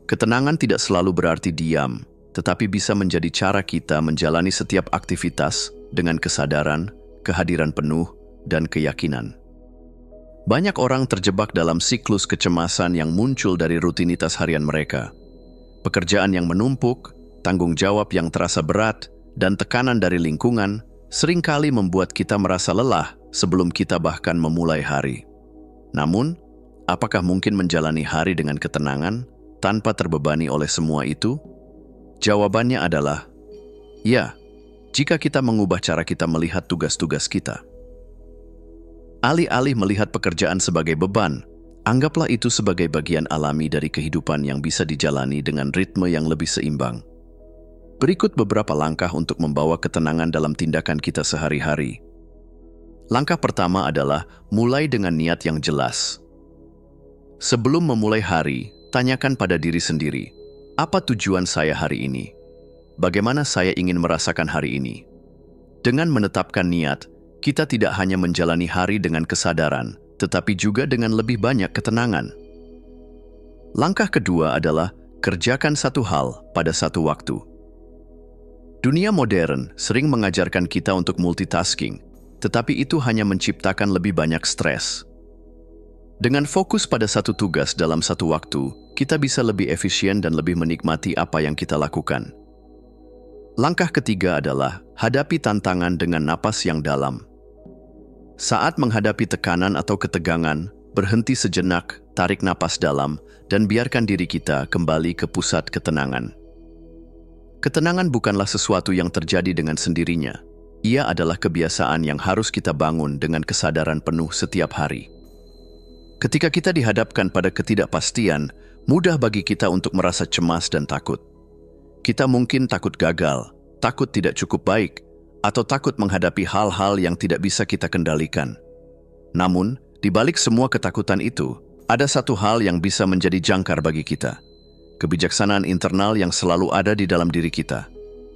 Ketenangan tidak selalu berarti diam, tetapi bisa menjadi cara kita menjalani setiap aktivitas dengan kesadaran, kehadiran penuh, dan keyakinan. Banyak orang terjebak dalam siklus kecemasan yang muncul dari rutinitas harian mereka. Pekerjaan yang menumpuk, tanggung jawab yang terasa berat, dan tekanan dari lingkungan seringkali membuat kita merasa lelah sebelum kita bahkan memulai hari. Namun, apakah mungkin menjalani hari dengan ketenangan tanpa terbebani oleh semua itu? Jawabannya adalah, ya, jika kita mengubah cara kita melihat tugas-tugas kita. Alih-alih melihat pekerjaan sebagai beban, anggaplah itu sebagai bagian alami dari kehidupan yang bisa dijalani dengan ritme yang lebih seimbang. Berikut beberapa langkah untuk membawa ketenangan dalam tindakan kita sehari-hari. Langkah pertama adalah mulai dengan niat yang jelas. Sebelum memulai hari, tanyakan pada diri sendiri, apa tujuan saya hari ini? Bagaimana saya ingin merasakan hari ini? Dengan menetapkan niat, kita tidak hanya menjalani hari dengan kesadaran, tetapi juga dengan lebih banyak ketenangan. Langkah kedua adalah kerjakan satu hal pada satu waktu. Dunia modern sering mengajarkan kita untuk multitasking, tetapi itu hanya menciptakan lebih banyak stres. Dengan fokus pada satu tugas dalam satu waktu, kita bisa lebih efisien dan lebih menikmati apa yang kita lakukan. Langkah ketiga adalah hadapi tantangan dengan napas yang dalam. Saat menghadapi tekanan atau ketegangan, berhenti sejenak, tarik napas dalam, dan biarkan diri kita kembali ke pusat ketenangan. Ketenangan bukanlah sesuatu yang terjadi dengan sendirinya. Ia adalah kebiasaan yang harus kita bangun dengan kesadaran penuh setiap hari. Ketika kita dihadapkan pada ketidakpastian, mudah bagi kita untuk merasa cemas dan takut. Kita mungkin takut gagal, takut tidak cukup baik, atau takut menghadapi hal-hal yang tidak bisa kita kendalikan. Namun, di balik semua ketakutan itu, ada satu hal yang bisa menjadi jangkar bagi kita. Kebijaksanaan internal yang selalu ada di dalam diri kita.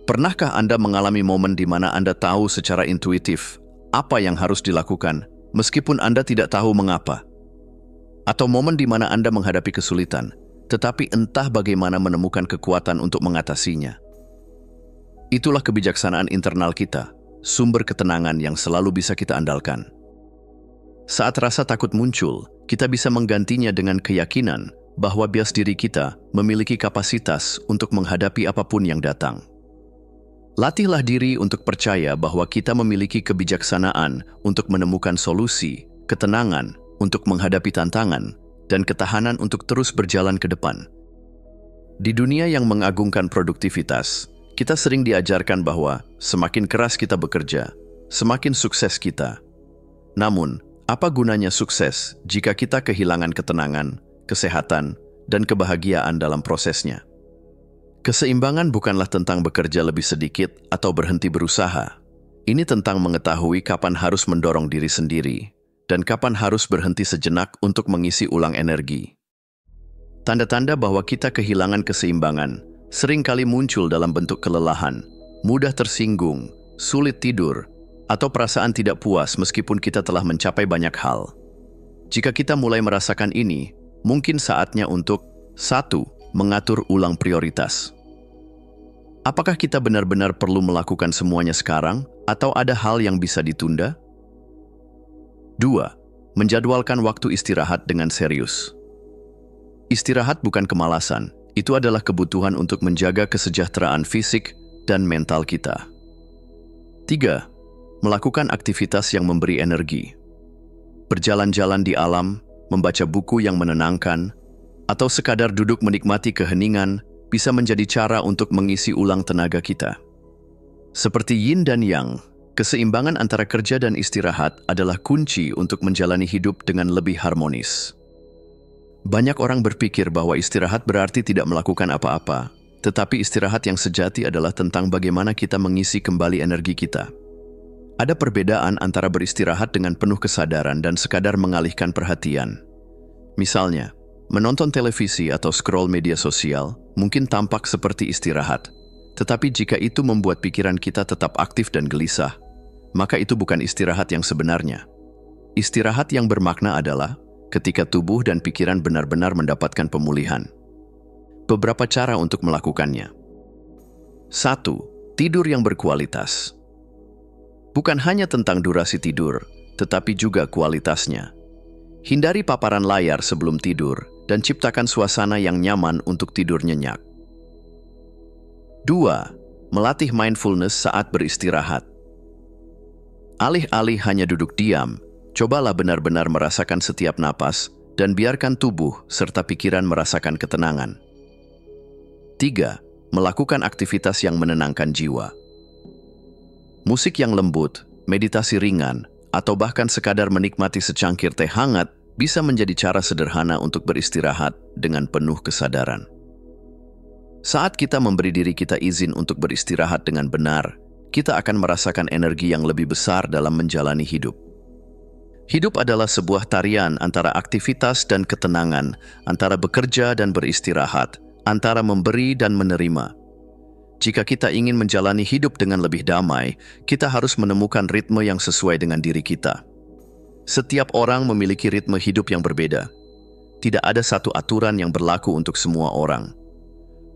Pernahkah Anda mengalami momen di mana Anda tahu secara intuitif apa yang harus dilakukan, meskipun Anda tidak tahu mengapa? Atau momen di mana Anda menghadapi kesulitan, tetapi entah bagaimana menemukan kekuatan untuk mengatasinya? Itulah kebijaksanaan internal kita, sumber ketenangan yang selalu bisa kita andalkan. Saat rasa takut muncul, kita bisa menggantinya dengan keyakinan bahwa bias diri kita memiliki kapasitas untuk menghadapi apapun yang datang. Latihlah diri untuk percaya bahwa kita memiliki kebijaksanaan untuk menemukan solusi, ketenangan untuk menghadapi tantangan, dan ketahanan untuk terus berjalan ke depan. Di dunia yang mengagungkan produktivitas, kita sering diajarkan bahwa semakin keras kita bekerja, semakin sukses kita. Namun, apa gunanya sukses jika kita kehilangan ketenangan, kesehatan, dan kebahagiaan dalam prosesnya? Keseimbangan bukanlah tentang bekerja lebih sedikit atau berhenti berusaha. Ini tentang mengetahui kapan harus mendorong diri sendiri dan kapan harus berhenti sejenak untuk mengisi ulang energi. Tanda-tanda bahwa kita kehilangan keseimbangan seringkali muncul dalam bentuk kelelahan, mudah tersinggung, sulit tidur, atau perasaan tidak puas meskipun kita telah mencapai banyak hal. Jika kita mulai merasakan ini, mungkin saatnya untuk 1. Mengatur ulang prioritas. Apakah kita benar-benar perlu melakukan semuanya sekarang, atau ada hal yang bisa ditunda? 2. Menjadwalkan waktu istirahat dengan serius. Istirahat bukan kemalasan, itu adalah kebutuhan untuk menjaga kesejahteraan fisik dan mental kita. 3. Melakukan aktivitas yang memberi energi. Berjalan-jalan di alam, membaca buku yang menenangkan, atau sekadar duduk menikmati keheningan bisa menjadi cara untuk mengisi ulang tenaga kita. Seperti yin dan yang, keseimbangan antara kerja dan istirahat adalah kunci untuk menjalani hidup dengan lebih harmonis. Banyak orang berpikir bahwa istirahat berarti tidak melakukan apa-apa, tetapi istirahat yang sejati adalah tentang bagaimana kita mengisi kembali energi kita. Ada perbedaan antara beristirahat dengan penuh kesadaran dan sekadar mengalihkan perhatian. Misalnya, menonton televisi atau scroll media sosial mungkin tampak seperti istirahat, tetapi jika itu membuat pikiran kita tetap aktif dan gelisah, maka itu bukan istirahat yang sebenarnya. Istirahat yang bermakna adalah ketika tubuh dan pikiran benar-benar mendapatkan pemulihan. Beberapa cara untuk melakukannya. 1. Tidur yang berkualitas. Bukan hanya tentang durasi tidur, tetapi juga kualitasnya. Hindari paparan layar sebelum tidur dan ciptakan suasana yang nyaman untuk tidur nyenyak. 2. Melatih mindfulness saat beristirahat. Alih-alih hanya duduk diam, cobalah benar-benar merasakan setiap napas dan biarkan tubuh serta pikiran merasakan ketenangan. 3. Melakukan aktivitas yang menenangkan jiwa. Musik yang lembut, meditasi ringan, atau bahkan sekadar menikmati secangkir teh hangat bisa menjadi cara sederhana untuk beristirahat dengan penuh kesadaran. Saat kita memberi diri kita izin untuk beristirahat dengan benar, kita akan merasakan energi yang lebih besar dalam menjalani hidup. Hidup adalah sebuah tarian antara aktivitas dan ketenangan, antara bekerja dan beristirahat, antara memberi dan menerima. Jika kita ingin menjalani hidup dengan lebih damai, kita harus menemukan ritme yang sesuai dengan diri kita. Setiap orang memiliki ritme hidup yang berbeda. Tidak ada satu aturan yang berlaku untuk semua orang.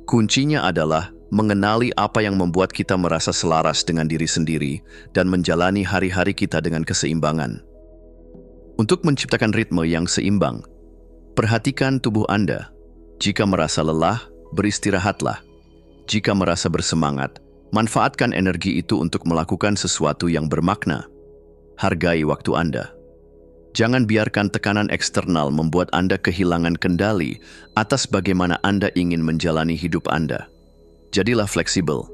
Kuncinya adalah mengenali apa yang membuat kita merasa selaras dengan diri sendiri dan menjalani hari-hari kita dengan keseimbangan. Untuk menciptakan ritme yang seimbang, perhatikan tubuh Anda. Jika merasa lelah, beristirahatlah. Jika merasa bersemangat, manfaatkan energi itu untuk melakukan sesuatu yang bermakna. Hargai waktu Anda. Jangan biarkan tekanan eksternal membuat Anda kehilangan kendali atas bagaimana Anda ingin menjalani hidup Anda. Jadilah fleksibel.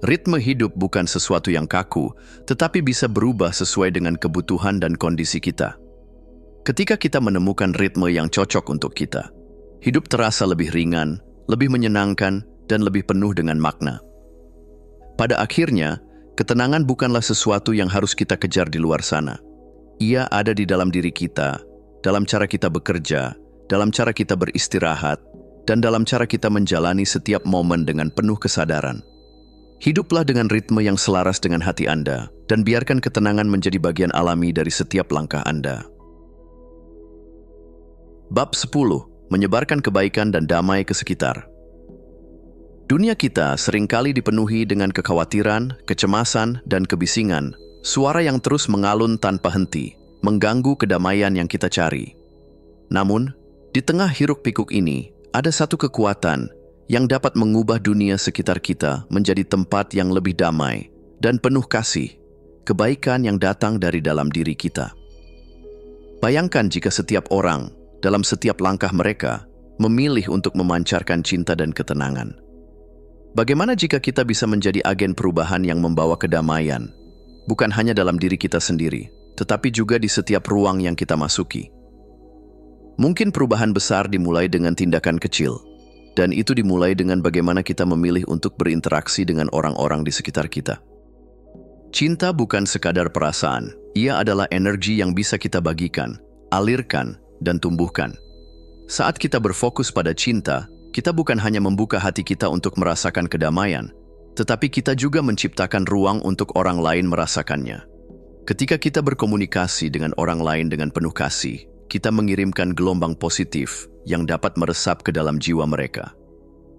Ritme hidup bukan sesuatu yang kaku, tetapi bisa berubah sesuai dengan kebutuhan dan kondisi kita. Ketika kita menemukan ritme yang cocok untuk kita, hidup terasa lebih ringan, lebih menyenangkan, dan lebih penuh dengan makna. Pada akhirnya, ketenangan bukanlah sesuatu yang harus kita kejar di luar sana. Ia ada di dalam diri kita, dalam cara kita bekerja, dalam cara kita beristirahat, dan dalam cara kita menjalani setiap momen dengan penuh kesadaran. Hiduplah dengan ritme yang selaras dengan hati Anda, dan biarkan ketenangan menjadi bagian alami dari setiap langkah Anda. Bab 10. Menyebarkan kebaikan dan damai ke sekitar. Dunia kita seringkali dipenuhi dengan kekhawatiran, kecemasan, dan kebisingan, suara yang terus mengalun tanpa henti, mengganggu kedamaian yang kita cari. Namun, di tengah hiruk-pikuk ini, ada satu kekuatan yang dapat mengubah dunia sekitar kita menjadi tempat yang lebih damai dan penuh kasih, kebaikan yang datang dari dalam diri kita. Bayangkan jika setiap orang, dalam setiap langkah mereka, memilih untuk memancarkan cinta dan ketenangan. Bagaimana jika kita bisa menjadi agen perubahan yang membawa kedamaian, bukan hanya dalam diri kita sendiri, tetapi juga di setiap ruang yang kita masuki? Mungkin perubahan besar dimulai dengan tindakan kecil, dan itu dimulai dengan bagaimana kita memilih untuk berinteraksi dengan orang-orang di sekitar kita. Cinta bukan sekadar perasaan, ia adalah energi yang bisa kita bagikan, alirkan, dan tumbuhkan. Saat kita berfokus pada cinta, kita bukan hanya membuka hati kita untuk merasakan kedamaian, tetapi kita juga menciptakan ruang untuk orang lain merasakannya. Ketika kita berkomunikasi dengan orang lain dengan penuh kasih, kita mengirimkan gelombang positif yang dapat meresap ke dalam jiwa mereka.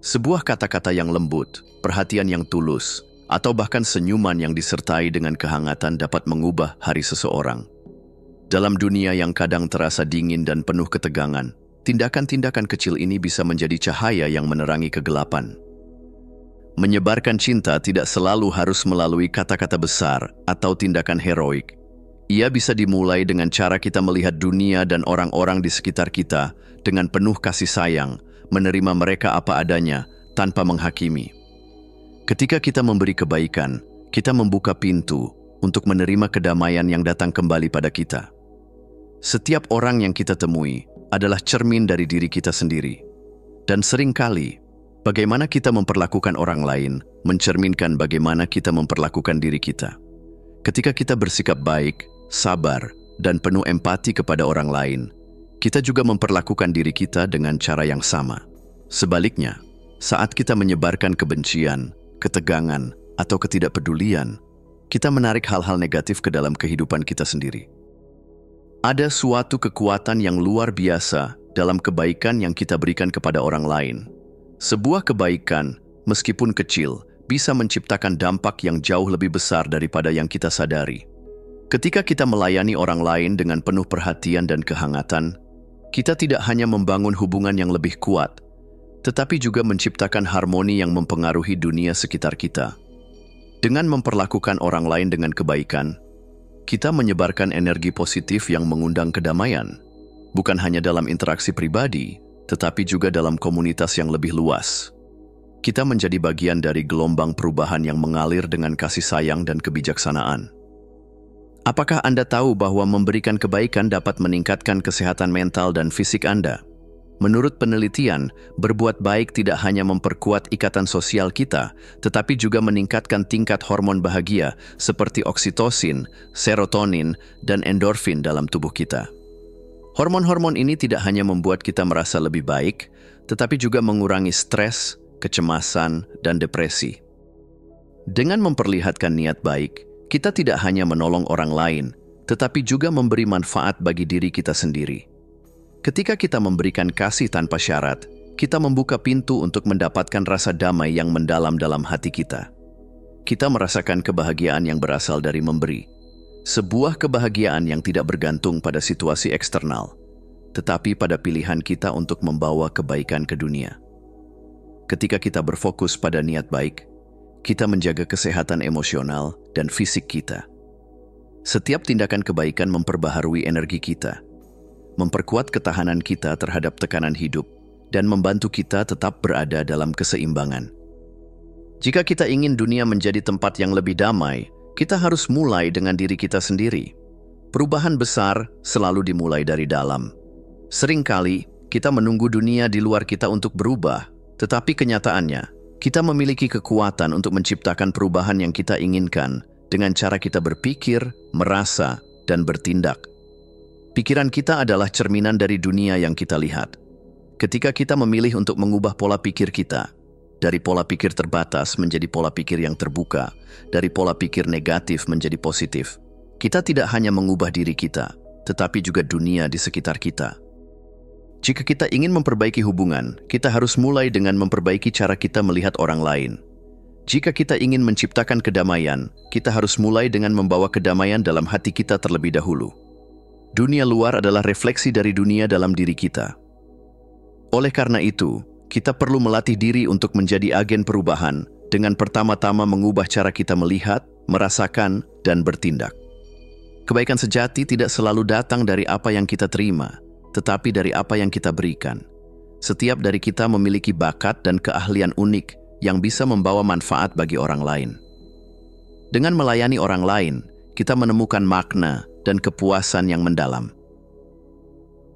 Sebuah kata-kata yang lembut, perhatian yang tulus, atau bahkan senyuman yang disertai dengan kehangatan dapat mengubah hari seseorang. Dalam dunia yang kadang terasa dingin dan penuh ketegangan, tindakan-tindakan kecil ini bisa menjadi cahaya yang menerangi kegelapan. Menyebarkan cinta tidak selalu harus melalui kata-kata besar atau tindakan heroik. Ia bisa dimulai dengan cara kita melihat dunia dan orang-orang di sekitar kita dengan penuh kasih sayang, menerima mereka apa adanya tanpa menghakimi. Ketika kita memberi kebaikan, kita membuka pintu untuk menerima kedamaian yang datang kembali pada kita. Setiap orang yang kita temui adalah cermin dari diri kita sendiri. Dan seringkali, bagaimana kita memperlakukan orang lain mencerminkan bagaimana kita memperlakukan diri kita. Ketika kita bersikap baik, sabar, dan penuh empati kepada orang lain, kita juga memperlakukan diri kita dengan cara yang sama. Sebaliknya, saat kita menyebarkan kebencian, ketegangan, atau ketidakpedulian, kita menarik hal-hal negatif ke dalam kehidupan kita sendiri. Ada suatu kekuatan yang luar biasa dalam kebaikan yang kita berikan kepada orang lain. Sebuah kebaikan, meskipun kecil, bisa menciptakan dampak yang jauh lebih besar daripada yang kita sadari. Ketika kita melayani orang lain dengan penuh perhatian dan kehangatan, kita tidak hanya membangun hubungan yang lebih kuat, tetapi juga menciptakan harmoni yang mempengaruhi dunia sekitar kita. Dengan memperlakukan orang lain dengan kebaikan, kita menyebarkan energi positif yang mengundang kedamaian, bukan hanya dalam interaksi pribadi, tetapi juga dalam komunitas yang lebih luas. Kita menjadi bagian dari gelombang perubahan yang mengalir dengan kasih sayang dan kebijaksanaan. Apakah Anda tahu bahwa memberikan kebaikan dapat meningkatkan kesehatan mental dan fisik Anda? Menurut penelitian, berbuat baik tidak hanya memperkuat ikatan sosial kita, tetapi juga meningkatkan tingkat hormon bahagia seperti oksitosin, serotonin, dan endorfin dalam tubuh kita. Hormon-hormon ini tidak hanya membuat kita merasa lebih baik, tetapi juga mengurangi stres, kecemasan, dan depresi. Dengan memperlihatkan niat baik, kita tidak hanya menolong orang lain, tetapi juga memberi manfaat bagi diri kita sendiri. Ketika kita memberikan kasih tanpa syarat, kita membuka pintu untuk mendapatkan rasa damai yang mendalam dalam hati kita. Kita merasakan kebahagiaan yang berasal dari memberi. Sebuah kebahagiaan yang tidak bergantung pada situasi eksternal, tetapi pada pilihan kita untuk membawa kebaikan ke dunia. Ketika kita berfokus pada niat baik, kita menjaga kesehatan emosional dan fisik kita. Setiap tindakan kebaikan memperbaharui energi kita, memperkuat ketahanan kita terhadap tekanan hidup, dan membantu kita tetap berada dalam keseimbangan. Jika kita ingin dunia menjadi tempat yang lebih damai, kita harus mulai dengan diri kita sendiri. Perubahan besar selalu dimulai dari dalam. Seringkali kita menunggu dunia di luar kita untuk berubah, tetapi kenyataannya, kita memiliki kekuatan untuk menciptakan perubahan yang kita inginkan dengan cara kita berpikir, merasa, dan bertindak. Pikiran kita adalah cerminan dari dunia yang kita lihat. Ketika kita memilih untuk mengubah pola pikir kita, dari pola pikir terbatas menjadi pola pikir yang terbuka, dari pola pikir negatif menjadi positif, kita tidak hanya mengubah diri kita, tetapi juga dunia di sekitar kita. Jika kita ingin memperbaiki hubungan, kita harus mulai dengan memperbaiki cara kita melihat orang lain. Jika kita ingin menciptakan kedamaian, kita harus mulai dengan membawa kedamaian dalam hati kita terlebih dahulu. Dunia luar adalah refleksi dari dunia dalam diri kita. Oleh karena itu, kita perlu melatih diri untuk menjadi agen perubahan dengan pertama-tama mengubah cara kita melihat, merasakan, dan bertindak. Kebaikan sejati tidak selalu datang dari apa yang kita terima, tetapi dari apa yang kita berikan. Setiap dari kita memiliki bakat dan keahlian unik yang bisa membawa manfaat bagi orang lain. Dengan melayani orang lain, kita menemukan makna dan kepuasan yang mendalam.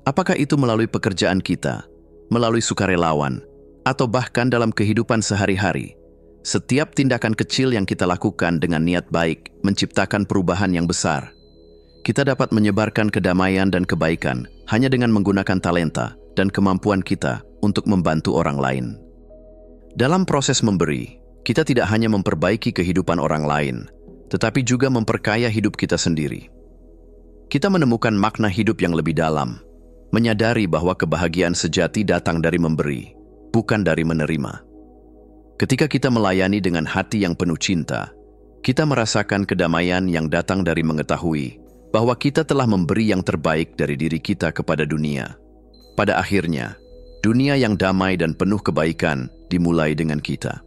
Apakah itu melalui pekerjaan kita, melalui sukarelawan, atau bahkan dalam kehidupan sehari-hari, setiap tindakan kecil yang kita lakukan dengan niat baik menciptakan perubahan yang besar. Kita dapat menyebarkan kedamaian dan kebaikan hanya dengan menggunakan talenta dan kemampuan kita untuk membantu orang lain. Dalam proses memberi, kita tidak hanya memperbaiki kehidupan orang lain, tetapi juga memperkaya hidup kita sendiri. Kita menemukan makna hidup yang lebih dalam, menyadari bahwa kebahagiaan sejati datang dari memberi, bukan dari menerima. Ketika kita melayani dengan hati yang penuh cinta, kita merasakan kedamaian yang datang dari mengetahui bahwa kita telah memberi yang terbaik dari diri kita kepada dunia. Pada akhirnya, dunia yang damai dan penuh kebaikan dimulai dengan kita.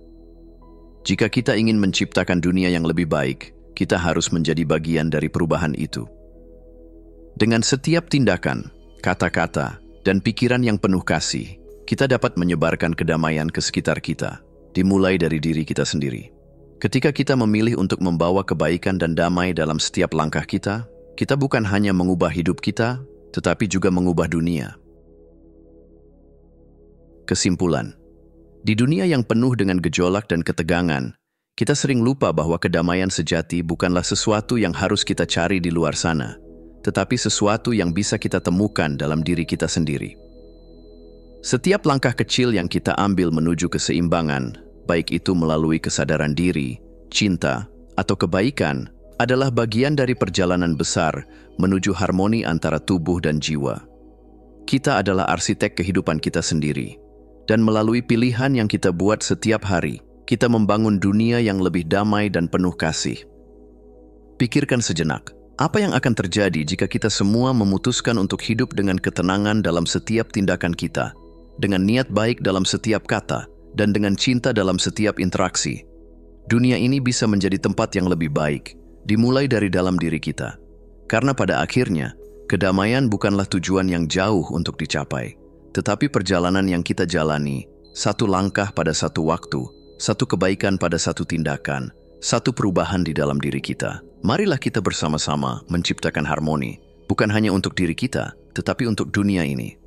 Jika kita ingin menciptakan dunia yang lebih baik, kita harus menjadi bagian dari perubahan itu. Dengan setiap tindakan, kata-kata, dan pikiran yang penuh kasih, kita dapat menyebarkan kedamaian ke sekitar kita, dimulai dari diri kita sendiri. Ketika kita memilih untuk membawa kebaikan dan damai dalam setiap langkah kita bukan hanya mengubah hidup kita, tetapi juga mengubah dunia. Kesimpulan, di dunia yang penuh dengan gejolak dan ketegangan, kita sering lupa bahwa kedamaian sejati bukanlah sesuatu yang harus kita cari di luar sana, tetapi sesuatu yang bisa kita temukan dalam diri kita sendiri. Setiap langkah kecil yang kita ambil menuju keseimbangan, baik itu melalui kesadaran diri, cinta, atau kebaikan, adalah bagian dari perjalanan besar menuju harmoni antara tubuh dan jiwa. Kita adalah arsitek kehidupan kita sendiri, dan melalui pilihan yang kita buat setiap hari, kita membangun dunia yang lebih damai dan penuh kasih. Pikirkan sejenak, apa yang akan terjadi jika kita semua memutuskan untuk hidup dengan ketenangan dalam setiap tindakan kita, dengan niat baik dalam setiap kata, dan dengan cinta dalam setiap interaksi? Dunia ini bisa menjadi tempat yang lebih baik, dimulai dari dalam diri kita. Karena pada akhirnya, kedamaian bukanlah tujuan yang jauh untuk dicapai, tetapi perjalanan yang kita jalani, satu langkah pada satu waktu, satu kebaikan pada satu tindakan, satu perubahan di dalam diri kita. Marilah kita bersama-sama menciptakan harmoni, bukan hanya untuk diri kita, tetapi untuk dunia ini.